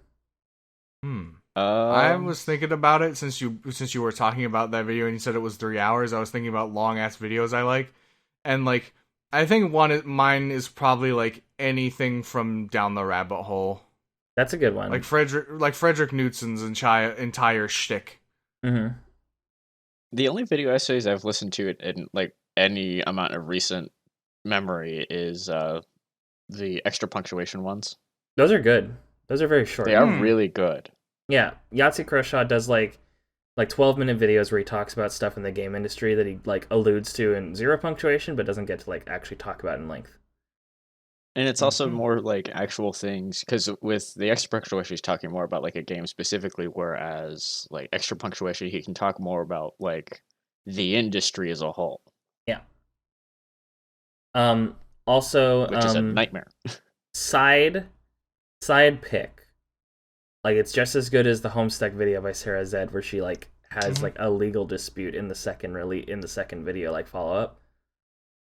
S2: I was thinking about it since you were talking about that video and you said it was 3 hours. I was thinking about long ass videos I like, and like I think mine is probably like anything from Down the Rabbit Hole.
S1: That's a good one.
S2: Like Frederick Knudsen's entire shtick.
S1: Mm-hmm.
S3: The only video essays I've listened to in like any amount of recent memory is the extra punctuation ones.
S1: Those are good. Those are very short.
S3: They are really good.
S1: Yeah, Yahtzee Croshaw does like 12-minute videos where he talks about stuff in the game industry that he like alludes to in 0 punctuation, but doesn't get to like actually talk about in length.
S3: And it's also more like actual things, because with the extra punctuation, he's talking more about like a game specifically, whereas like extra punctuation, he can talk more about like the industry as a whole.
S1: Yeah. Also,
S3: which is a nightmare.
S1: Side pick. Like, it's just as good as the Homestuck video by Sarah Zed, where she like has like a legal dispute in the second video, like follow up.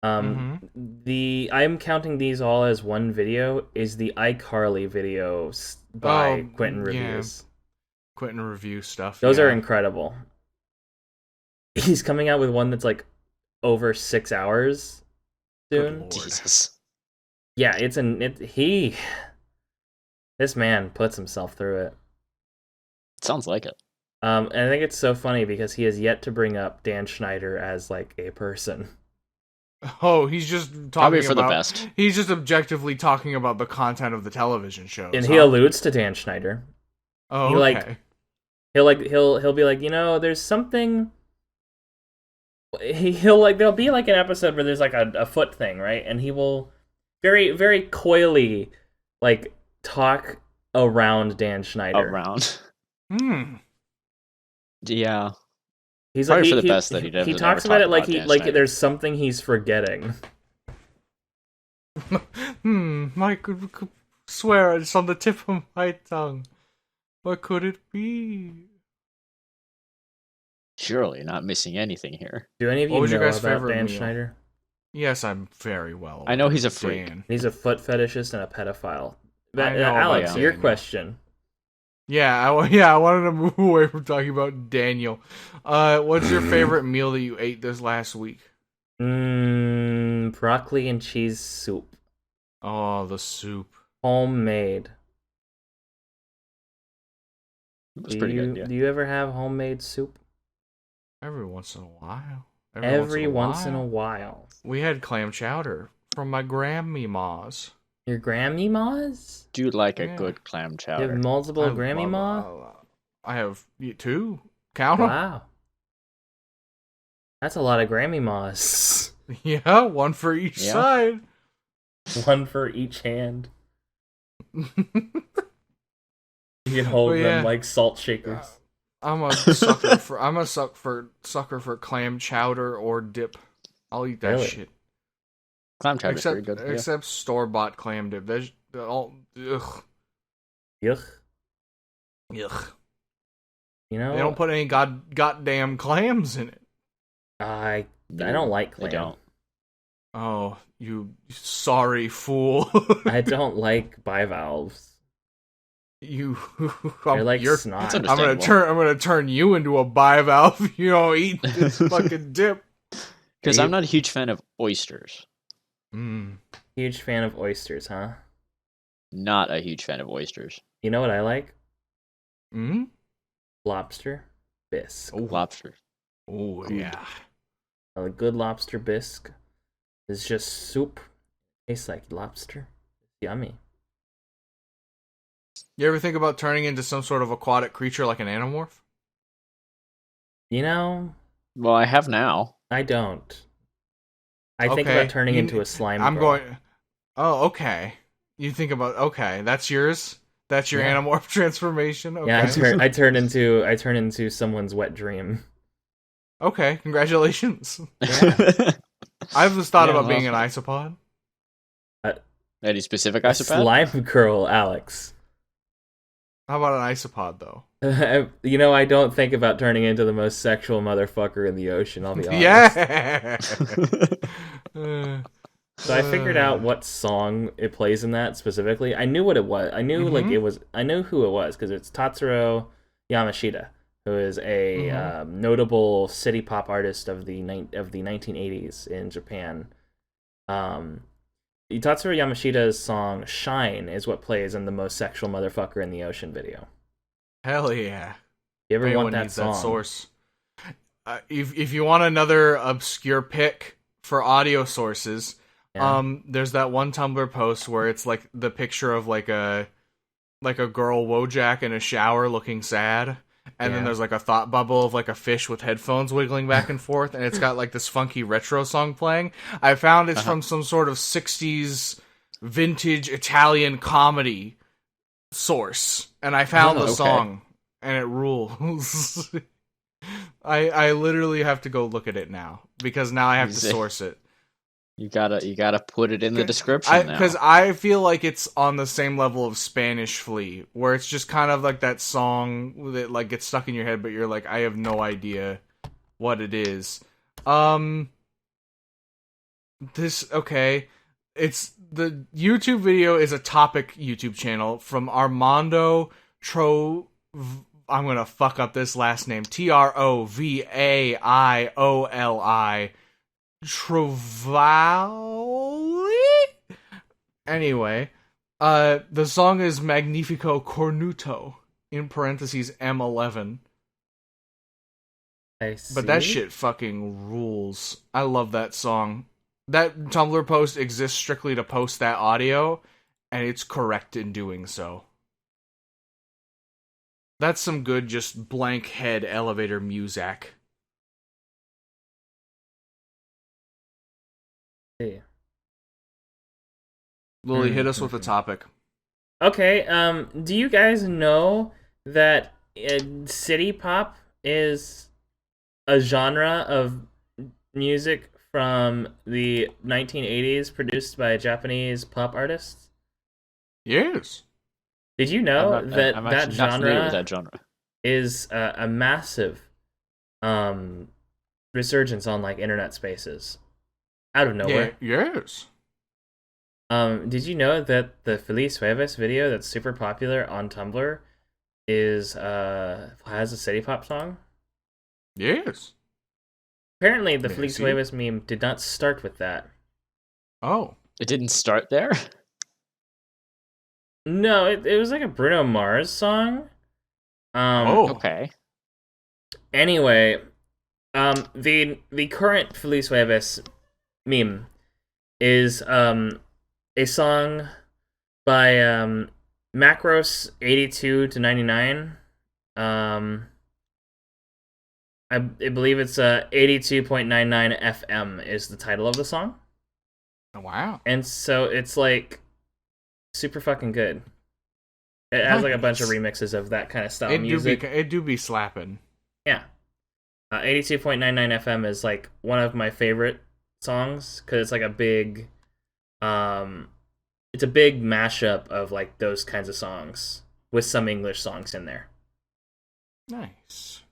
S1: I'm counting these all as one video. Is the iCarly video by Quentin Reviews?
S2: Quentin Review stuff.
S1: Those are incredible. He's coming out with one that's like over 6 hours soon.
S3: Jesus.
S1: Yeah, this man puts himself through it.
S3: Sounds like it.
S1: And I think it's so funny because he has yet to bring up Dan Schneider as like a person.
S2: Oh, he's just talking
S3: Probably for
S2: about,
S3: the best.
S2: He's just objectively talking about the content of the television shows.
S1: And he alludes to Dan Schneider.
S2: Oh, okay.
S1: He'll be like, there's something. There'll be like an episode where there's like a foot thing, right? And he will very, very coyly like talk around Dan Schneider.
S3: Around.
S2: Hmm.
S3: Yeah.
S1: He's
S3: probably
S1: like,
S3: for the best that he does.
S1: He talks about it like there's something he's forgetting.
S2: I could swear it's on the tip of my tongue. What could it be?
S3: Surely not missing anything here.
S1: Do any of you know about Dan Schneider?
S2: Yes, I'm very well aware.
S3: I know he's a freak.
S1: He's a foot fetishist and a pedophile.
S2: Alex,
S1: your question.
S2: Yeah, I wanted to move away from talking about Daniel. What's your favorite meal that you ate this last week?
S1: Broccoli and cheese soup.
S2: Oh, the soup.
S1: Homemade.
S3: It was pretty good, yeah.
S1: Do you ever have homemade soup?
S2: Every once in a while.
S1: Every once in a while.
S2: We had clam chowder from my grandmama's.
S1: Your grandmama's?
S3: Do you like a good clam chowder?
S1: You have multiple grandmama?
S2: I have 2. Count them.
S1: Wow. That's a lot of grandmamas.
S2: Yeah, one for each side.
S1: One for each hand. You can hold them like salt shakers.
S2: I'm a sucker for clam chowder or dip. I'll eat that shit.
S3: Clam chowder's very good.
S2: Except store-bought clam dip. That's all. Ugh.
S1: Yuck.
S2: Yuck.
S1: You know,
S2: they don't put any goddamn clams in it.
S1: I don't like clam.
S3: They don't.
S2: Oh, you sorry fool.
S1: I don't like bivalves.
S2: They're
S1: like snot.
S2: I'm gonna turn you into a bivalve. You don't eat this fucking dip.
S3: Because I'm not a huge fan of oysters.
S1: Huge fan of oysters, huh?
S3: Not a huge fan of oysters.
S1: You know what I like? Lobster bisque.
S3: Oh, lobster.
S2: Oh, yeah.
S1: A good lobster bisque is just soup. Tastes like lobster. Yummy.
S2: You ever think about turning into some sort of aquatic creature like an animorph?
S3: Well, I have now.
S1: I don't. I think about turning into a slime girl.
S2: Oh, okay. You think about... Okay, that's yours? That's your animorph transformation? Okay.
S1: Yeah, I turn into someone's wet dream.
S2: Okay, congratulations. Yeah. I've just thought about being an isopod.
S3: Any specific isopod?
S1: Slime girl, Alex.
S2: How about an isopod, though?
S1: I don't think about turning into the most sexual motherfucker in the ocean, I'll be honest.
S2: Yeah!
S1: So I figured out what song it plays in that specifically. I knew what it was. I knew I knew who it was because it's Tatsuro Yamashita, who is a notable city pop artist of the 1980s in Japan. Tatsuro Yamashita's song "Shine" is what plays in the most sexual motherfucker in the ocean video.
S2: Hell yeah!
S1: You ever want that song?
S2: That source. If you want another obscure pick for audio sources, there's that one Tumblr post where it's like the picture of like a girl Wojak in a shower looking sad. And then there's like a thought bubble of like a fish with headphones wiggling back and forth, and it's got like this funky retro song playing. I found it's from some sort of 60s vintage Italian comedy source, and I found the song, and it rules. I literally have to go look at it now because now I have to source it.
S3: You gotta put it in the description now.
S2: Because I feel like it's on the same level of Spanish Flea, where it's just kind of like that song that like gets stuck in your head, but you're like, I have no idea what it is. It's the YouTube video is a topic YouTube channel from Armando I'm gonna fuck up this last name. Trovaili. Trovali? Anyway, the song is Magnifico Cornuto, in parentheses M11.
S1: I see.
S2: But that shit fucking rules. I love that song. That Tumblr post exists strictly to post that audio, and it's correct in doing so. That's some good, just blank head elevator music.
S1: Yeah.
S2: Lily, hit us with a topic.
S1: Okay, do you guys know that city pop is a genre of music from the 1980s produced by Japanese pop artists?
S2: Yes.
S1: Did you know
S3: I'm
S1: that
S3: not familiar with that genre
S1: is a massive resurgence on like internet spaces out of nowhere?
S2: Yeah, yes.
S1: Did you know that the Feliz Jueves video that's super popular on Tumblr is has a city pop song?
S2: Yes.
S1: Apparently, the Feliz Jueves meme did not start with that.
S2: Oh.
S3: It didn't start there?
S1: No, it was like a Bruno Mars song.
S3: Okay.
S1: Anyway, the current Feliz Jueves meme is a song by Macros 82 to 99. I believe it's 82.99 FM is the title of the song.
S2: Wow.
S1: And so it's like super fucking good. It has like a bunch of remixes of that kind of style music.
S2: It do be slapping.
S1: Yeah. 82.99 FM is like one of my favorite songs because it's like a big it's a big mashup of like those kinds of songs with some English songs in there.
S2: Nice.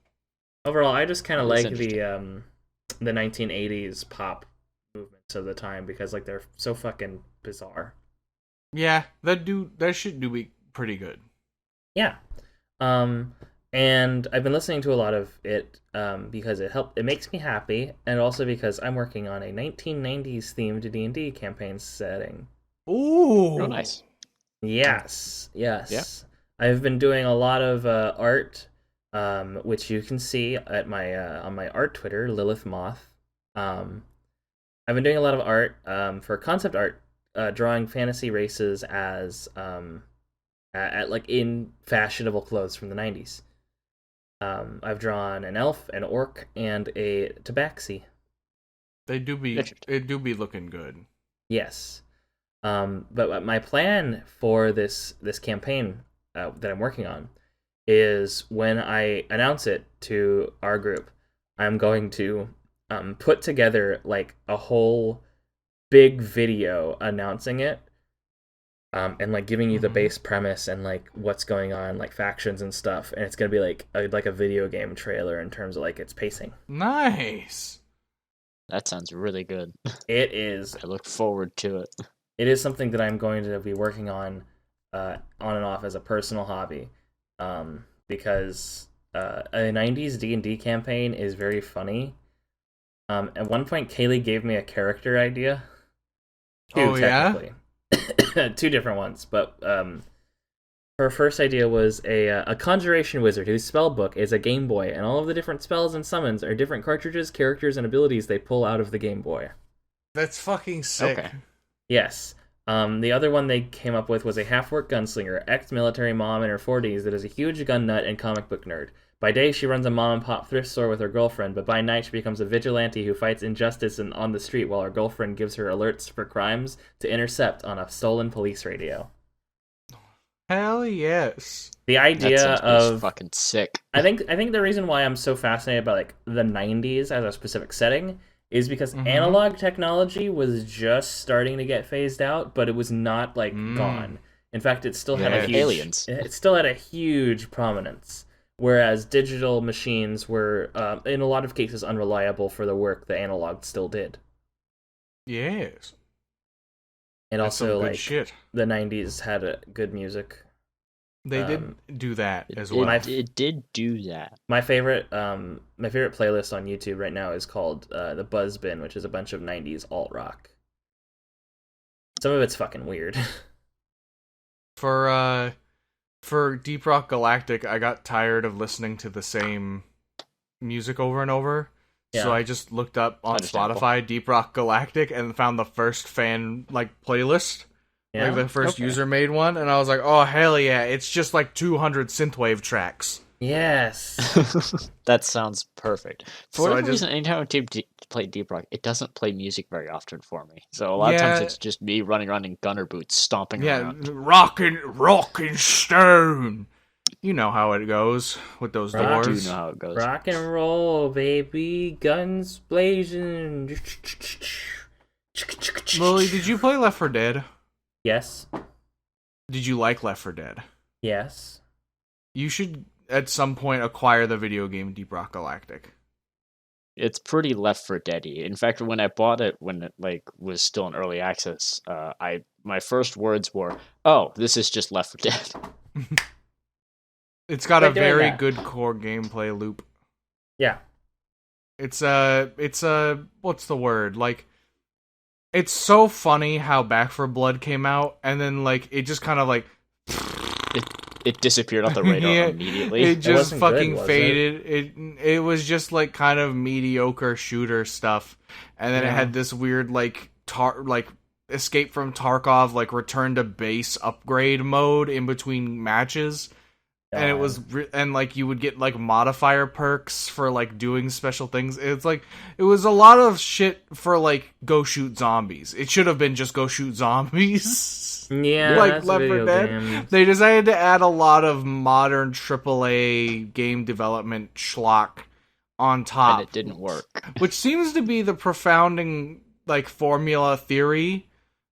S1: Overall, I just kind of like the 1980s pop movements of the time because like they're so fucking bizarre.
S2: Yeah, that shit do be pretty good.
S1: Yeah. And I've been listening to a lot of it because it makes me happy, and also because I'm working on a 1990s themed D&D campaign setting.
S2: Ooh.
S3: Real nice.
S1: Yes.
S3: Yeah.
S1: I've been doing a lot of art, which you can see at my on my art Twitter, Lilith Moth. I've been doing a lot of art for concept art, drawing fantasy races as at like in fashionable clothes from the 90s. I've drawn an elf, an orc, and a tabaxi.
S2: It do be looking good.
S1: Yes. But my plan for this campaign that I'm working on is when I announce it to our group, I'm going to put together like a whole big video announcing it, and like giving you the base premise and like what's going on, like factions and stuff, and it's gonna be like a video game trailer in terms of like its pacing.
S2: Nice.
S3: That sounds really good.
S1: It is.
S3: I look forward to it.
S1: It is something that I'm going to be working on and off as a personal hobby, because a 90s D&D campaign is very funny. At one point, Kaylee gave me a character idea. Technically. Two different ones, but her first idea was a conjuration wizard whose spell book is a Game Boy, and all of the different spells and summons are different cartridges, characters, and abilities they pull out of the Game Boy.
S2: That's fucking sick.
S3: Okay.
S1: Yes. The other one they came up with was a half-orc gunslinger, ex-military mom in her 40s that is a huge gun nut and comic book nerd. By day, she runs a mom-and-pop thrift store with her girlfriend, but by night she becomes a vigilante who fights injustice on the street while her girlfriend gives her alerts for crimes to intercept on a stolen police radio.
S2: Hell yes.
S1: The idea of
S3: fucking sick.
S1: I think the reason why I'm so fascinated by like the 90s as a specific setting is because analog technology was just starting to get phased out, but it was not like gone. In fact, it still had a huge
S3: aliens.
S1: It still had a huge prominence. Whereas digital machines were, in a lot of cases, unreliable for the work the analog still did.
S2: Yes.
S1: And
S2: That's
S1: also,
S2: some good
S1: like,
S2: shit.
S1: the 90s had good music.
S2: They did do that as well.
S3: It did do that.
S1: My favorite playlist on YouTube right now is called The Buzz Bin, which is a bunch of 90s alt rock. Some of it's fucking weird.
S2: For Deep Rock Galactic, I got tired of listening to the same music over and over. Yeah. So I just looked up on Spotify Deep Rock Galactic and found the first fan playlist. Yeah? Like the first user made one, and I was like, oh hell yeah, it's just like 200 synthwave tracks.
S1: Yes.
S3: That sounds perfect. For whatever reason, anytime I play Deep Rock, it doesn't play music very often for me. So a lot of times it's just me running around in gunner boots, stomping around.
S2: Rockin' stone. You know how it goes with those doors.
S3: I do know how it goes.
S1: Rock and roll, baby. Guns blazing.
S2: Lily, did you play Left 4 Dead?
S1: Yes. Did
S2: you like Left 4 Dead?
S1: Yes.
S2: You should, at some point, acquire the video game Deep Rock Galactic.
S3: It's pretty Left 4 Dead-y. In fact, when I bought it, when it was still in early access, my first words were, "Oh, this is just Left 4 Dead."
S2: It's got a very good core gameplay loop.
S1: Yeah.
S2: It's what's the word? It's so funny how Back 4 Blood came out, and then it just kind of
S3: it disappeared off the radar immediately.
S2: It just fucking faded. It was just kind of mediocre shooter stuff, and then it had this weird Escape from Tarkov return to base upgrade mode in between matches. And it was, you would get modifier perks for doing special things. It's it was a lot of shit for go shoot zombies. It should have been just go shoot zombies.
S1: Yeah,
S2: Left 4 Dead. They decided to add a lot of modern AAA game development schlock on top,
S3: and it didn't work.
S2: Which seems to be the profounding formula theory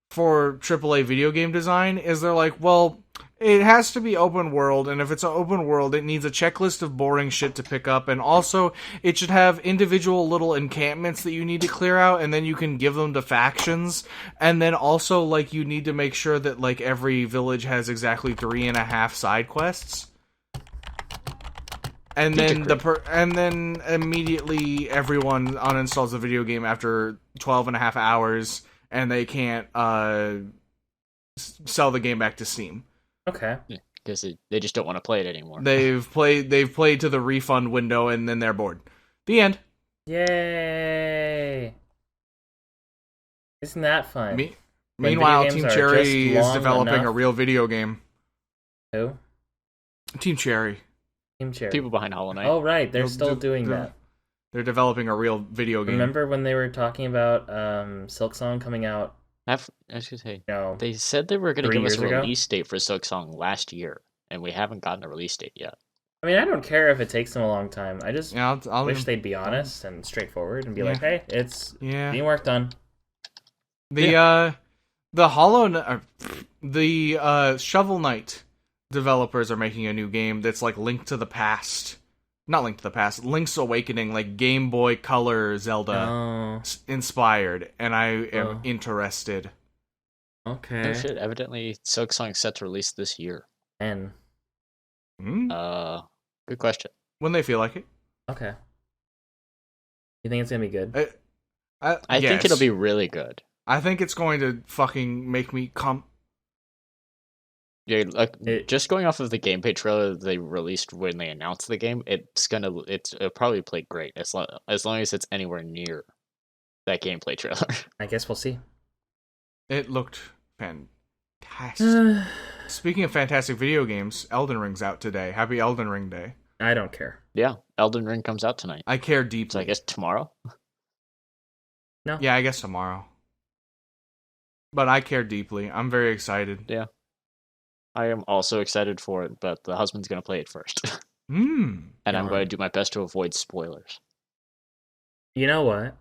S2: for AAA video game design. Is they're well, it has to be open world, and if it's an open world, it needs a checklist of boring shit to pick up, and also it should have individual little encampments that you need to clear out, and then you can give them to factions, and then also you need to make sure that every village has exactly 3.5 side quests. And then and then immediately everyone uninstalls the video game after 12.5 hours, and they can't sell the game back to Steam.
S1: Okay.
S3: Because they just don't want to play it anymore.
S2: They've played to the refund window, and then they're bored. The end.
S1: Yay! Isn't that fun?
S2: Meanwhile, Team Cherry is developing a real video game.
S1: Who?
S2: Team Cherry.
S3: People behind Hollow Knight.
S1: Oh, right. They're still doing that.
S2: They're developing a real video game.
S1: Remember when they were talking about Silksong coming out?
S3: I should say, they said they were going to give us a release date for Silksong last year, and we haven't gotten a release date yet.
S1: I mean, I don't care if it takes them a long time. I just wish they'd be honest and straightforward and be like, "Hey, it's being worked on."
S2: The Shovel Knight developers are making a new game that's Link to the Past. Not Link to the Past, Link's Awakening, Game Boy Color Zelda inspired, and I am interested.
S1: Okay.
S3: Oh shit, evidently Silksong's set to release this year.
S1: When?
S3: Good question.
S2: When they feel like it.
S1: Okay. You think it's gonna be good?
S3: I think it'll be really good.
S2: I think it's going to fucking make me come.
S3: Yeah, just going off of the gameplay trailer they released when they announced the game, it'll probably play great as long as it's anywhere near that gameplay trailer.
S1: I guess we'll see.
S2: It looked fantastic. Speaking of fantastic video games, Elden Ring's out today. Happy Elden Ring Day.
S1: I don't care.
S3: Yeah, Elden Ring comes out tonight.
S2: I care deeply.
S3: So I guess tomorrow?
S1: No.
S2: Yeah, I guess tomorrow. But I care deeply. I'm very excited.
S3: Yeah. I am also excited for it, but the husband's going to play it first.
S2: And
S3: I'm going to do my best to avoid spoilers.
S1: You know what?